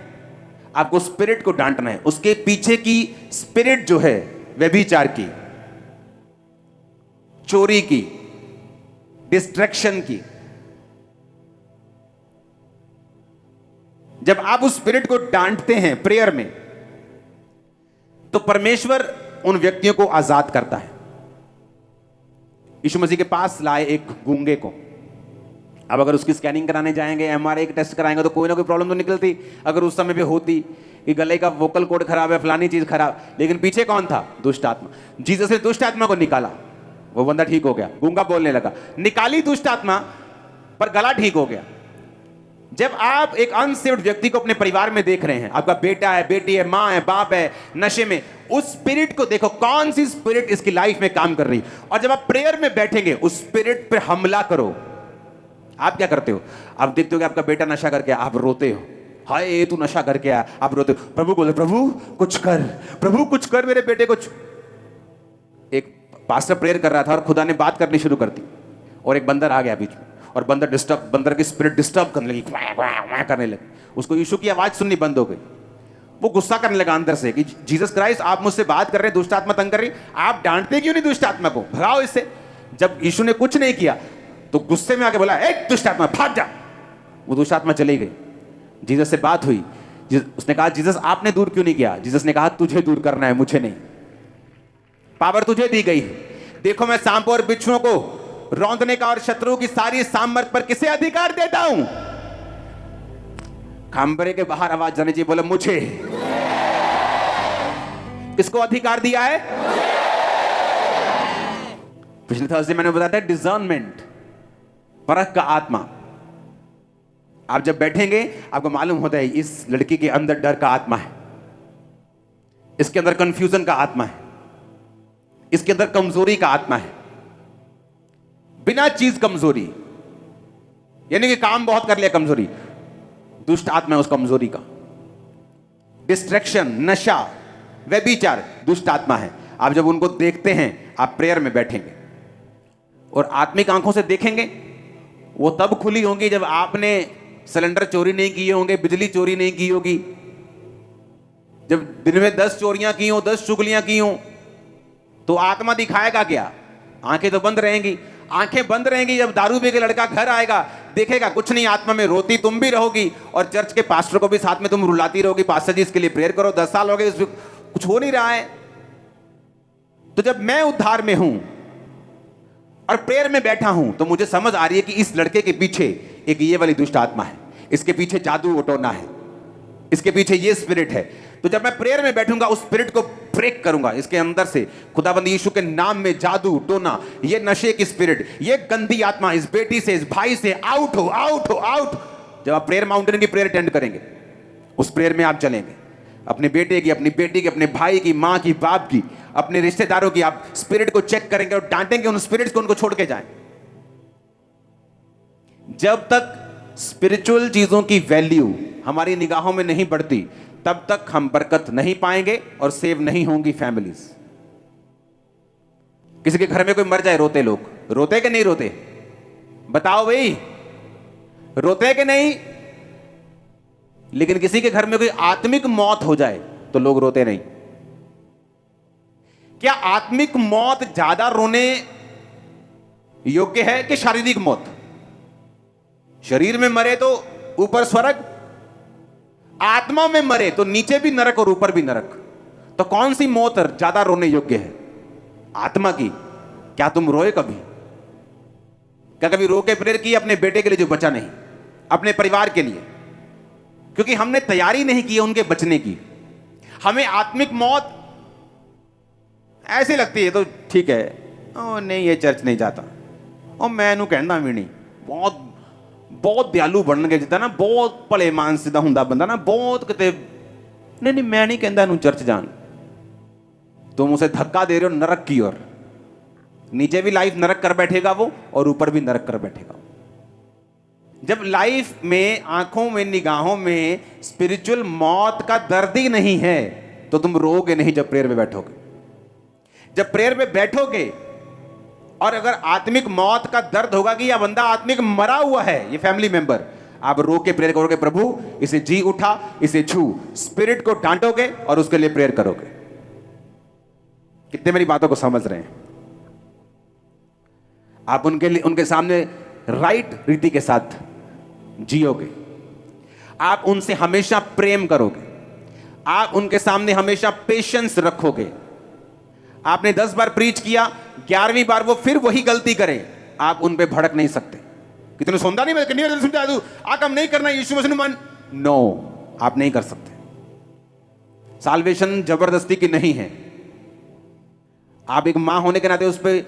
आपको स्पिरिट को डांटना है, उसके पीछे की स्पिरिट जो है व्यभिचार की, चोरी की, डिस्ट्रैक्शन की। जब आप उस स्पिरिट को डांटते हैं प्रेयर में, तो परमेश्वर उन व्यक्तियों को आजाद करता है। यीशु मसीह के पास लाए एक गूंगे को। अब अगर उसकी स्कैनिंग कराने जाएंगे, एमआरआई के टेस्ट कराएंगे, तो कोई ना कोई प्रॉब्लम तो निकलती। अगर उस समय पे होती कि गले का वोकल कोड खराब है, फलानी चीज खराब, लेकिन पीछे कौन था? दुष्ट आत्मा। जीसस ने दुष्ट आत्मा को निकाला, वो बंदा ठीक हो गया, गूंगा बोलने लगा। निकाली दुष्ट आत्मा, पर गला ठीक हो गया। जब आप एक अनसेव्ड व्यक्ति को अपने परिवार में देख रहे हैं, आपका बेटा है, बेटी है, मां है, बाप है, नशे में, उस स्पिरिट को देखो, कौन सी स्पिरिट इसकी लाइफ में काम कर रही है। और जब आप प्रेयर में बैठेंगे, उस स्पिरिट पे हमला करो। आप क्या करते हो? आप देखते हो कि आपका बेटा नशा करके, आप रोते हो, हाय तू नशा करके आया, आप रोते हो। प्रभु बोले, प्रभु कुछ कर, प्रभु कुछ कर, मेरे बेटे कुछ। एक पास्टर प्रेयर कर रहा था और खुदा ने बात करनी शुरू कर दी, और एक बंदर आ गया बीच में, और बंदर की स्पिरिट डिस्टर्ब करने लगी, करने लगी। उसको यीशु की आवाज सुननी बंद हो गई। वो गुस्सा करने लगा अंदर से कि जीसस क्राइस्ट, आप मुझसे बात कर रहे हैं, दुष्ट आत्मा तंग कर रही, आप डांटते क्यों नहीं दुष्ट आत्मा को? भगाओ इससे। जब यीशु ने कुछ नहीं किया तो गुस्से में आके बोला, ए दुष्ट आत्मा भाग जा। वो दुष्ट आत्मा चली गई। जीसस से बात हुई, उसने कहा, जीसस आपने दूर क्यों नहीं किया? जीसस ने कहा, तुझे दूर करना है, मुझे नहीं। पावर तुझे दी गई है। देखो मैं सांपों और बिच्छुओं को रौंदने का और शत्रु की सारी सामर्थ पर किसे अधिकार देता हूं? खंबरे के बाहर आवाज जानी चाहिए, बोले मुझे। किसको अधिकार दिया है? पिछले थर्सडे मैंने बताया था, डिजर्नमेंट, परख का आत्मा। आप जब बैठेंगे, आपको मालूम होता है इस लड़की के अंदर डर का आत्मा है, इसके अंदर कंफ्यूजन का आत्मा है, इसके अंदर कमजोरी का आत्मा है, बिना चीज कमजोरी, यानी कि काम बहुत कर लिया कमजोरी, दुष्ट आत्मा है उस कमजोरी का। डिस्ट्रैक्शन, नशा, व्यभिचार दुष्ट आत्मा है। आप जब उनको देखते हैं, आप प्रेयर में बैठेंगे और आत्मिक आंखों से देखेंगे, वो तब खुली होंगी जब आपने सिलेंडर चोरी नहीं किए होंगे, बिजली चोरी नहीं की होगी, जब दिन में 10 चोरियां की हो, 10 चुगलियां की हो, तो आत्मा दिखाएगा क्या? आंखें तो बंद रहेंगी। आंखें बंद रहेंगी जब दारू पी के लड़का घर आएगा, देखेगा कुछ नहीं, आत्मा में रोती तुम भी रहोगी और चर्च के पास्टर को भी साथ में तुम रुलाती रहोगी, पास्टर जी इसके लिए प्रेयर करो, 10 साल हो गए, इसमें कुछ हो नहीं रहा है। तो जब मैं उद्धार में हूं और प्रेयर में बैठा हूं, तो मुझे समझ आ रही है कि इस लड़के के पीछे एक ये वाली दुष्ट आत्मा है, इसके पीछे जादू उटोना है, इसके पीछे ये स्पिरिट है। तो जब मैं प्रेयर में बैठूंगा, उस स्पिरिट को ब्रेक करूंगा इसके अंदर से, खुदाबंद यीशु के नाम में। जादू टोना, ये नशे की स्पिरिट, ये गंदी आत्मा इस बेटी से, इस भाई से आउट हो, आउट हो, आउट। जब आप प्रेयर माउंटेन की प्रेयर अटेंड करेंगे, उस प्रेयर में आप चलेंगे, अपने बेटे की, अपनी बेटी की, अपने भाई की, मां की, बाप की, अपने रिश्तेदारों की, आप स्पिरिट को चेक करेंगे और डांटेंगे उन स्पिरिट्स को, उनको छोड़ के जाएं। जब तक स्पिरिचुअल चीजों की वैल्यू हमारी निगाहों में नहीं बढ़ती, तब तक हम बरकत नहीं पाएंगे और सेव नहीं होंगी फैमिलीज। किसी के घर में कोई मर जाए, रोते लोग, रोते कि नहीं रोते? बताओ भाई, रोते कि नहीं? लेकिन किसी के घर में कोई आत्मिक मौत हो जाए तो लोग रोते नहीं। क्या आत्मिक मौत ज्यादा रोने योग्य है कि शारीरिक मौत? शरीर में मरे तो ऊपर स्वर्ग, आत्मा में मरे तो नीचे भी नरक और ऊपर भी नरक। तो कौन सी मौत ज्यादा रोने योग्य है? आत्मा की। क्या तुम रोए कभी? क्या कभी रो के प्रेयर की अपने बेटे के लिए जो बचा नहीं, अपने परिवार के लिए? क्योंकि हमने तैयारी नहीं की है उनके बचने की। हमें आत्मिक मौत ऐसी लगती है तो ठीक है, ओ नहीं ये चर्च नहीं जाता, और मैं नू कहना भी नहीं, बहुत बहुत दयालु बनने के जिता ना, बहुत भले मानस का हुंदा बंदा ना, बहुत किते नहीं नहीं मैं नहीं कहता नू चर्च जान। तुम उसे धक्का दे रहे हो नरक की ओर। नीचे भी लाइफ नरक कर बैठेगा वो, और ऊपर भी नरक कर बैठेगा। जब लाइफ में, आंखों में, निगाहों में स्पिरिचुअल मौत का दर्द ही नहीं है, तो तुम रोगे नहीं जब प्रेयर में बैठोगे। जब प्रेयर में बैठोगे और अगर आत्मिक मौत का दर्द होगा कि यह बंदा आत्मिक मरा हुआ है, ये फैमिली मेंबर, आप रो के प्रेयर करोगे, प्रभु इसे जी उठा, इसे छू, स्पिरिट को डांटोगे और उसके लिए प्रेयर करोगे। कितने मेरी बातों को समझ रहे हैं? आप उनके लिए, उनके सामने राइट रीति के साथ जियोगे, आप उनसे हमेशा प्रेम करोगे, आप उनके सामने हमेशा पेशेंस रखोगे। आपने 10 बार प्रीच किया, 11वीं बार वो फिर वही गलती करें, आप उन पे भड़क नहीं सकते। कितने सुनता नहीं, मैं कितनी सुनता तू आ काम नहीं करना, यीशु मसीह मान। नो, आप नहीं कर सकते। साल्वेशन जबरदस्ती की नहीं है। आप एक मां होने के नाते उस पर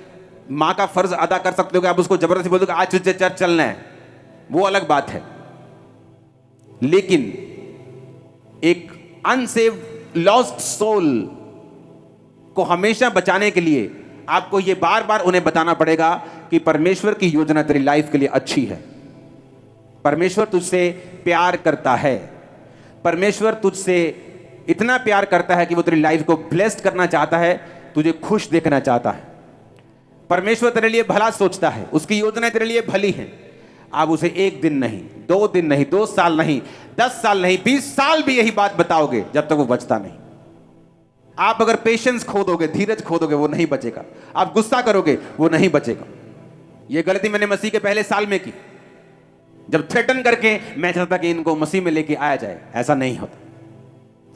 मां का फर्ज अदा कर सकते हो कि आप उसको जबरदस्ती बोल दो आज तुझे चर्च चलना है, वो अलग बात है। लेकिन एक अनसेव्ड लॉस्ट सोल को हमेशा बचाने के लिए आपको यह बार बार उन्हें बताना पड़ेगा कि परमेश्वर की योजना तेरी लाइफ के लिए अच्छी है। परमेश्वर तुझसे प्यार करता है। परमेश्वर तुझसे इतना प्यार करता है कि वो तेरी लाइफ को ब्लेस्ड करना चाहता है, तुझे खुश देखना चाहता है। परमेश्वर तेरे लिए भला सोचता है, उसकी योजनाएं तेरे लिए भली हैं। आप उसे 1 दिन नहीं, 2 दिन नहीं, 2 साल नहीं, 10 साल नहीं, 20 साल भी यही बात बताओगे, जब तक वो बचता नहीं। आप अगर पेशेंस खो दोगे, धीरज खो दोगे, वो नहीं बचेगा। आप गुस्सा करोगे, वो नहीं बचेगा। ये गलती मैंने मसीह के पहले साल में की, जब थ्रेटन करके मैं चाहता कि इनको मसीह में लेके आया जाए। ऐसा नहीं होता,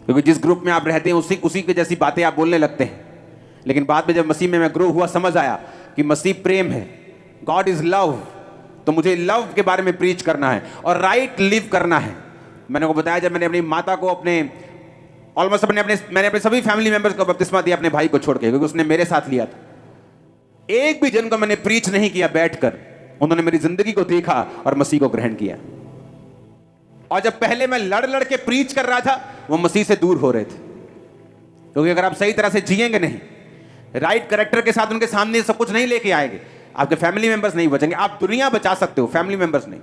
क्योंकि जिस ग्रुप में आप रहते हैं उसी के जैसी बातें आप बोलने लगते हैं। लेकिन बाद में जब मसीह में मैं ग्रो हुआ, समझ आया कि मसीह प्रेम है, गॉड इज लव, तो मुझे लव के बारे में प्रीच करना है और राइट लिव करना है। मैंने को बताया, जब मैंने अपनी माता को मैंने अपने सभी फैमिली मेंबर्स को बपतिस्मा दिया, अपने भाई को छोड़ के, क्योंकि उसने मेरे साथ लिया था। एक भी जन को मैंने प्रीच नहीं किया बैठकर, उन्होंने मेरी जिंदगी को देखा और मसीह को ग्रहण किया। और जब पहले मैं लड़ लड़ के प्रीच कर रहा था, वो मसीह से दूर हो रहे थे। क्योंकि अगर आप सही तरह से जिएंगे नहीं, राइट कैरेक्टर के साथ उनके सामने सब कुछ नहीं लेके आएंगे, आपके फैमिली मेंबर्स नहीं बचेंगे। आप दुनिया बचा सकते हो, फैमिली मेंबर्स नहीं,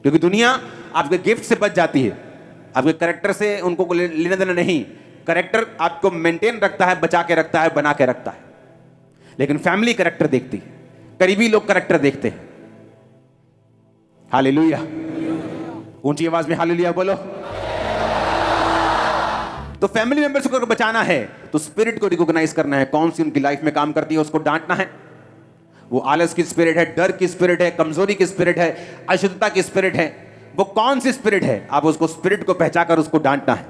क्योंकि दुनिया आपके गिफ्ट से बच जाती है, आपके कैरेक्टर से उनको लेना देना नहीं। कैरेक्टर आपको मेंटेन रखता है, बचा के रखता है, बना के रखता है, लेकिन फैमिली कैरेक्टर देखती है, करीबी लोग कैरेक्टर देखते हैं। हालेलुया, ऊंची आवाज में हालेलुया बोलो। तो फैमिली मेंबर्स को बचाना है तो स्पिरिट को रिकॉग्नाइज करना है, कौन सी उनकी लाइफ में काम करती है, उसको डांटना है। वो आलस की स्पिरिट है, डर की स्पिरिट है, कमजोरी की स्पिरिट है, अशुद्धता की स्पिरिट है, वो कौन सी स्पिरिट है, आप उसको स्पिरिट को पहचान कर उसको डांटना है।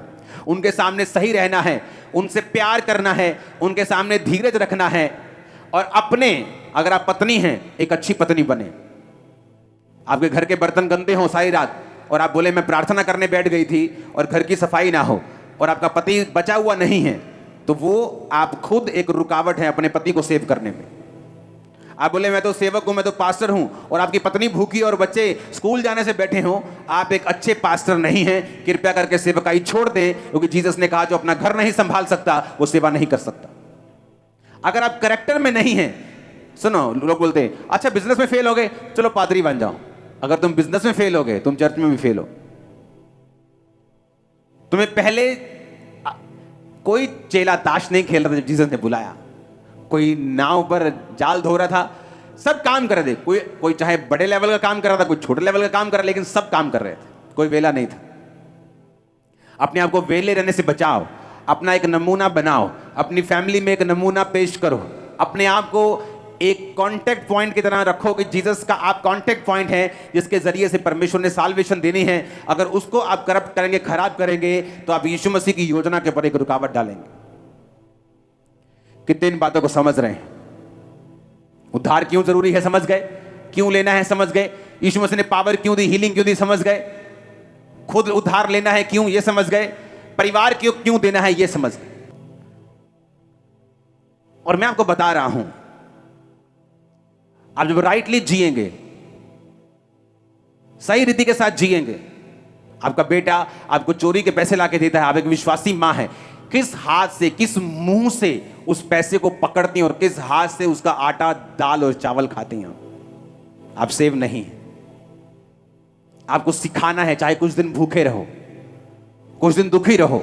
उनके सामने सही रहना है, उनसे प्यार करना है, उनके सामने धीरज रखना है, और अपने, अगर आप पत्नी हैं, एक अच्छी पत्नी बने। आपके घर के बर्तन गंदे हो सारी रात और आप बोले मैं प्रार्थना करने बैठ गई थी और घर की सफाई ना हो, और आपका पति बचा हुआ नहीं है, तो वो आप खुद एक रुकावट है अपने पति को सेव करने में। आप बोले मैं तो सेवक हूं, मैं तो पास्टर हूं, और आपकी पत्नी भूखी और बच्चे स्कूल जाने से बैठे हो, आप एक अच्छे पास्टर नहीं हैं। कृपया करके सेवकाई छोड़ दें, क्योंकि जीसस ने कहा जो अपना घर नहीं संभाल सकता वो सेवा नहीं कर सकता। अगर आप कैरेक्टर में नहीं हैं, सुनो, लोग बोलते हैं अच्छा बिजनेस में फेल हो गए, चलो पादरी बन जाओ। अगर तुम बिजनेस में फेल हो गए, तुम चर्च में भी फेल हो। तुम्हें पहले कोई चेला ताश नहीं खेल रहा था जब जीसस ने बुलाया, कोई नाव पर जाल धो रहा था, सब काम कर रहे थे। कोई चाहे बड़े लेवल का काम कर रहा था, कोई छोटे लेवल का काम कर रहा, लेकिन सब काम कर रहे थे, कोई वेला नहीं था। अपने आप को वेले रहने से बचाओ, अपना एक नमूना बनाओ, अपनी फैमिली में एक नमूना पेश करो, अपने आप को एक कांटेक्ट पॉइंट की तरह रखो कि जीसस का आप कांटेक्ट पॉइंट है, जिसके जरिए से परमेश्वर ने साल्वेशन देनी है। अगर उसको आप करप्ट करेंगे, खराब करेंगे, तो आप यीशु मसीह की योजना के ऊपर एक रुकावट डालेंगे। कितने इन बातों को समझ रहे हैं? उद्धार क्यों जरूरी है समझ गए, क्यों लेना है समझ गए, यीशु मसीह ने पावर क्यों दी, हीलिंग क्यों दी समझ गए, खुद उद्धार लेना है क्यों ये समझ गए, परिवार क्यों देना है ये समझ गए। और मैं आपको बता रहा हूं, आप जब राइटली जिएंगे, सही रीति के साथ जिएंगे, आपका बेटा आपको चोरी के पैसे लाके देता है, आप एक विश्वासी मां है, किस हाथ से, किस मुंह से उस पैसे को पकड़ती हैं और किस हाथ से उसका आटा, दाल और चावल खाती हैं, आप सेव नहीं है। आपको सिखाना है, चाहे कुछ दिन भूखे रहो, कुछ दिन दुखी रहो,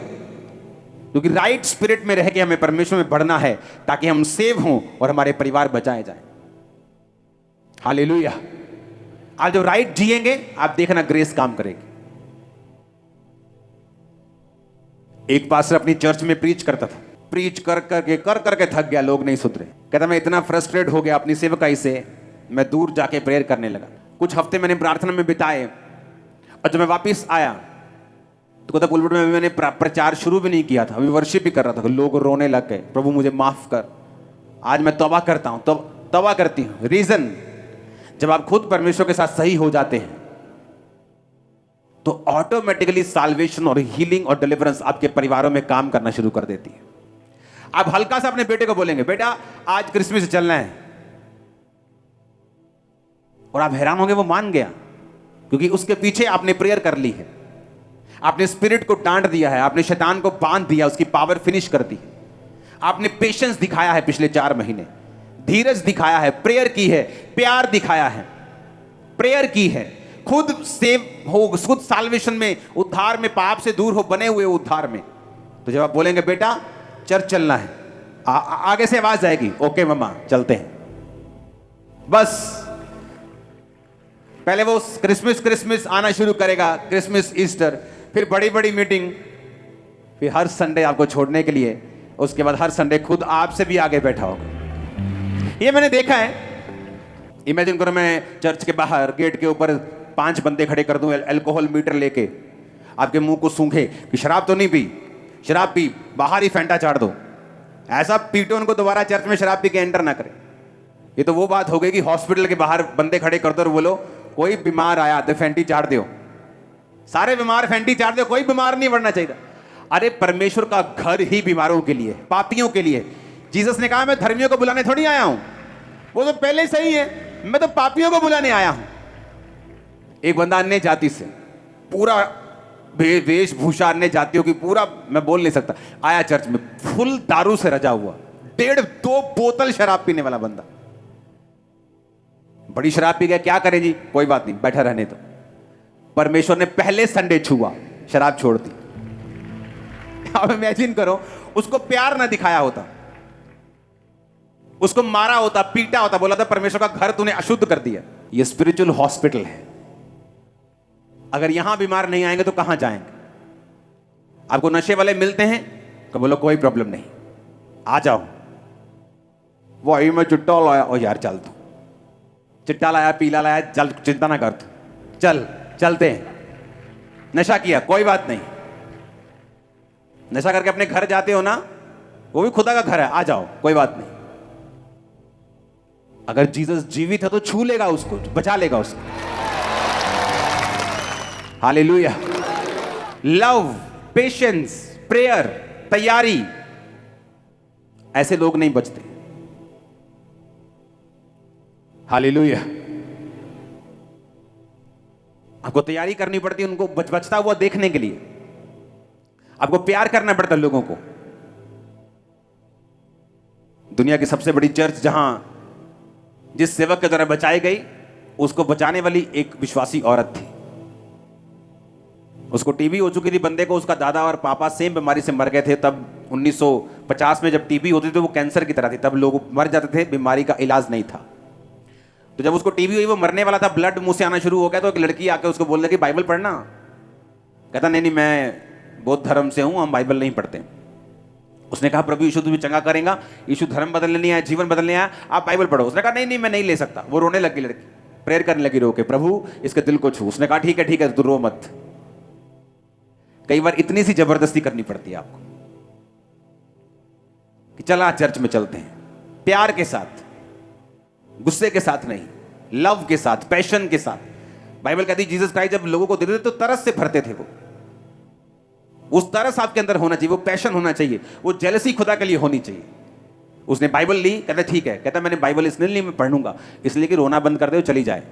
क्योंकि राइट स्पिरिट में रह के हमें परमेश्वर में बढ़ना है, ताकि हम सेव हों और हमारे परिवार बचाए जाएं। हालेलुया। आप जब राइट जिएंगे, आप देखना ग्रेस काम करेगी। एक पास्टर अपनी चर्च में प्रीच करता था, प्रीच कर करके थक गया, लोग नहीं सुधरे। कहता मैं इतना फ्रस्ट्रेट हो गया अपनी सेवकाई से, मैं दूर जाके प्रेयर करने लगा। कुछ हफ्ते मैंने प्रार्थना में बिताए, और जब मैं वापस आया तो कहता पुलपिट में मैंने प्रचार शुरू भी नहीं किया था, अभी वर्शिप भी कर रहा था। लोग रोने लग गए, प्रभु मुझे माफ कर, आज मैं तौबा करता हूं, तौबा करती हूं। रीजन, जब आप खुद परमेश्वर के साथ सही हो जाते हैं तो ऑटोमेटिकली साल्वेशन और हीलिंग और डिलीवरेंस आपके परिवारों में काम करना शुरू कर देती है। आप हल्का सा अपने बेटे को बोलेंगे बेटा आज क्रिसमस से चलना है, और आप हैरान होंगे वो मान गया, क्योंकि उसके पीछे आपने प्रेयर कर ली है, आपने स्पिरिट को डांट दिया है, आपने शैतान को बांध दिया, उसकी पावर फिनिश कर दी, आपने पेशेंस दिखाया है पिछले 4 महीने, धीरज दिखाया है, प्रेयर की है, प्यार दिखाया है, प्रेयर की है, खुद सेव हो, खुद साल्वेशन में, उद्धार में, पाप से दूर हो, बने हुए उद्धार में। तो जब आप बोलेंगे बेटा चर्च चलना है, आगे से आवाज आएगी ओके मम्मा चलते हैं। बस पहले वो क्रिसमस आना शुरू करेगा, क्रिसमस, ईस्टर, फिर बड़ी बड़ी मीटिंग, फिर हर संडे आपको छोड़ने के लिए, उसके बाद हर संडे खुद आपसे भी आगे बैठा होगा। ये मैंने देखा है। इमेजिन करो मैं चर्च के बाहर गेट के ऊपर 5 बंदे खड़े कर दूं, अल्कोहल मीटर लेके, आपके मुंह को सूंघे कि शराब तो नहीं पी, शराब पी, बाहर ही फैंटा चाट दो, ऐसा पीटो उनको दोबारा चर्च में शराब पी के एंटर ना करे। ये तो वो बात हो गई कि हॉस्पिटल के बाहर बंदे खड़े कर दो और बोलो कोई बीमार आया तो फैंटी चाट दो, सारे बीमार फैंटी चाट दो, कोई बीमार नहीं बढ़ना चाहिए। अरे परमेश्वर का घर ही बीमारों के लिए, पापियों के लिए। जीसस ने कहा मैं धर्मियों को बुलाने थोड़ी आया हूं, वो तो पहले सही है, मैं तो पापियों को बुलाने आया हूं। एक बंदा अन्य जाति से पूरा वेशभूषा अन्य जातियों की, पूरा मैं बोल नहीं सकता। आया चर्च में फुल दारू से रजा हुआ, 1.5-2 बोतल शराब पीने वाला बंदा। बड़ी शराब पी गया, क्या करें जी, कोई बात नहीं, बैठा रहने दो। परमेश्वर ने पहले संडे छुआ, शराब छोड़ दी। अब इमेजिन करो, उसको प्यार ना दिखाया होता, उसको मारा होता, पीटा होता, बोला था परमेश्वर का घर तूने अशुद्ध कर दिया। ये स्पिरिचुअल हॉस्पिटल है। अगर यहां बीमार नहीं आएंगे तो कहां जाएंगे? आपको नशे वाले मिलते हैं तो बोलो कोई प्रॉब्लम नहीं, आ जाओ। वो आई मैं चिट्टा लाया, ओ यार चल तू, चिट्टा लाया, पीला लाया, चल चिंता ना कर तू, चल चलते हैं। नशा किया, कोई बात नहीं। नशा करके अपने घर जाते हो ना, वो भी खुदा का घर है, आ जाओ, कोई बात नहीं। अगर जीसस जीवित है तो छू लेगा उसको, बचा लेगा उसको। हालेलुया। लव, पेशेंस, प्रेयर, तैयारी, ऐसे लोग नहीं बचते। हालेलुया। आपको तैयारी करनी पड़ती है उनको बचता हुआ देखने के लिए। आपको प्यार करना पड़ता है लोगों को। दुनिया की सबसे बड़ी चर्च जहां जिस सेवक के द्वारा बचाई गई, उसको बचाने वाली एक विश्वासी औरत थी। उसको टीबी हो चुकी थी बंदे को, उसका दादा और पापा सेम बीमारी से मर गए थे। तब 1950 में जब टीबी होती थी तो वो कैंसर की तरह थी, तब लोग मर जाते थे, बीमारी का इलाज नहीं था। तो जब उसको टीबी हुई, वो मरने वाला था, ब्लड मुंह से आना शुरू हो गया, तो एक लड़की आके उसको बोल रही बाइबल पढ़ना। कहता नहीं मैं बौद्ध धर्म से हूं, हम बाइबल नहीं पढ़ते। उसने कहा प्रभु यीशु तुम्हें चंगा करेगा, यीशु धर्म बदलने नहीं आया, जीवन बदलने आया, आप बाइबल पढ़ो। उसने कहा नहीं मैं नहीं ले सकता। वो रोने लगी लड़की, प्रेयर करने लगी रो के, प्रभु इसके दिल को छू। उसने कहा ठीक है तू रो मत। कई बार इतनी सी जबरदस्ती करनी पड़ती है आपको कि चला चर्च में चलते हैं, प्यार के साथ, गुस्से के साथ नहीं, लव के साथ, पैशन के साथ। बाइबल कहती है जीसस क्राइस्ट जब लोगों को देते थे तो तरस से भरते थे। वो उस तरस आपके अंदर होना चाहिए, वो पैशन होना चाहिए, वो जेलसी खुदा के लिए होनी चाहिए। उसने बाइबल ली, कहता ठीक है, कहता मैंने बाइबल इसलिए नहीं मैं पढ़ूंगा, इसलिए कि रोना बंद कर दे, वो चली जाए।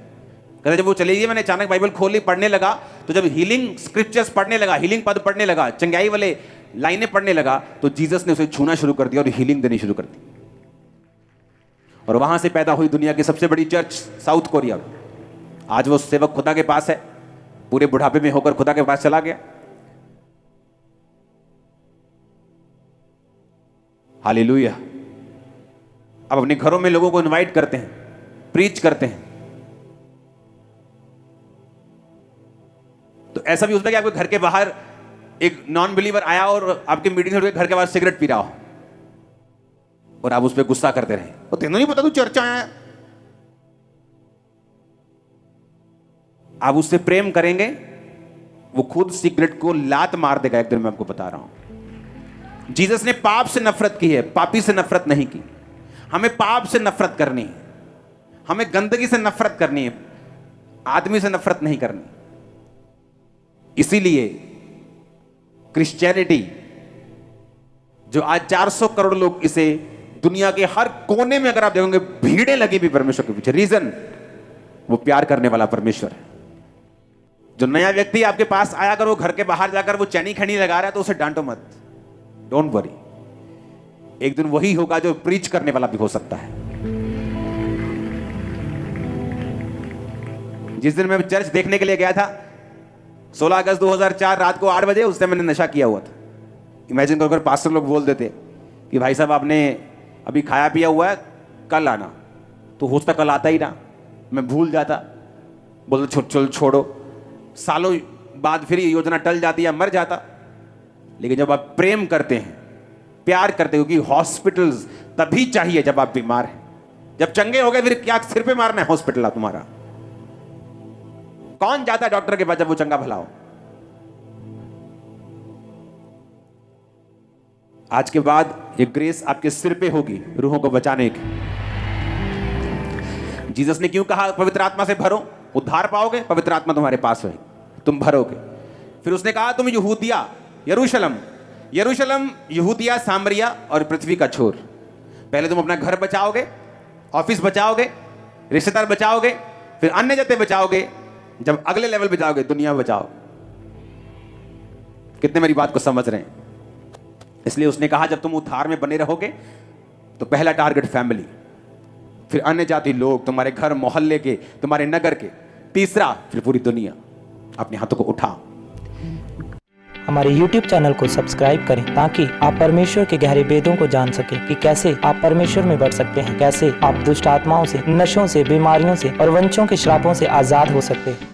कहता जब वो चली गई, मैंने अचानक बाइबल खोली, पढ़ने लगा, तो जब हीलिंग स्क्रिप्चर्स पढ़ने लगा, हीलिंग पद पढ़ने लगा, चंगाई वाले लाइनें पढ़ने लगा, तो जीसस ने उसे छूना शुरू कर दिया और हीलिंग देनी शुरू कर दी। और वहां से पैदा हुई दुनिया की सबसे बड़ी चर्च साउथ कोरिया। आज वो सेवक खुदा के पास है, पूरे बुढ़ापे में होकर खुदा के पास चला गया। हालेलुया। अब अपने घरों में लोगों को इनवाइट करते हैं, प्रीच करते हैं। तो ऐसा भी होता है कि आपके घर के बाहर एक नॉन बिलीवर आया और आपकी मीटिंग से घर के बाहर सिगरेट पी रहा हो और आप उस पर गुस्सा करते रहे, तो तेनों नहीं पता तू चर्च आया है। आप उससे प्रेम करेंगे, वो खुद सिगरेट को लात मार देगा एक दिन, मैं आपको बता रहा हूं। जीसस ने पाप से नफरत की है, पापी से नफरत नहीं की। हमें पाप से नफरत करनी है, हमें गंदगी से नफरत करनी है, आदमी से नफरत नहीं करनी। इसीलिए क्रिश्चियनिटी, जो आज 400 करोड़ लोग इसे दुनिया के हर कोने में अगर आप देखोगे भीड़ें लगी भी परमेश्वर के पीछे, रीजन वो प्यार करने वाला परमेश्वर है। जो नया व्यक्ति आपके पास आया, अगर वो घर के बाहर जाकर वो चैनी खड़ी लगा रहा है तो उसे डांटो मत, डोंट वरी। एक दिन वही होगा जो प्रीच करने वाला भी हो सकता है। जिस दिन मैं चर्च देखने के लिए गया था 16 अगस्त 2004 रात को 8 बजे, उस टाइम मैंने नशा किया हुआ था। इमेजिन करो अगर पास्टर लोग बोल देते कि भाई साहब आपने अभी खाया पिया हुआ है, कल आना, तो हो सकता कल आता ही ना, मैं भूल जाता, बोलते चल छोड़ो, सालों बाद फिर ये योजना टल जाती या मर जाता। लेकिन जब आप प्रेम करते हैं, प्यार करते हो, क्योंकि हॉस्पिटल्स तभी चाहिए जब आप बीमार हैं। जब चंगे हो गए फिर क्या सिर पे मारना है हॉस्पिटल तुम्हारा? कौन जाता है डॉक्टर के पास जब वो चंगा भला हो? आज के बाद ये ग्रेस आपके सिर पे होगी रूहों को बचाने की। जीसस ने क्यों कहा पवित्र आत्मा से भरो, उद्धार पाओगे, पवित्र आत्मा तुम्हारे पास है, तुम भरोगे। फिर उसने कहा तुम यहूदिया, यरूशलेम, यरूशलेम, यहूदिया, सामरिया और पृथ्वी का छोर। पहले तुम अपना घर बचाओगे, ऑफिस बचाओगे, रिश्तेदार बचाओगे, फिर अन्य जाति बचाओगे, जब अगले लेवल पे जाओगे दुनिया बचाओ। कितने मेरी बात को समझ रहे हैं? इसलिए उसने कहा जब तुम उद्धार में बने रहोगे तो पहला टारगेट फैमिली, फिर अन्य जाति लोग, तुम्हारे घर मोहल्ले के, तुम्हारे नगर के, तीसरा फिर पूरी दुनिया। अपने हाथों को उठा। हमारे YouTube चैनल को सब्सक्राइब करें ताकि आप परमेश्वर के गहरे भेदों को जान सकें कि कैसे आप परमेश्वर में बढ़ सकते हैं, कैसे आप दुष्ट आत्माओं से, नशों से, बीमारियों से और वंशों के श्रापों से आजाद हो सकते हैं।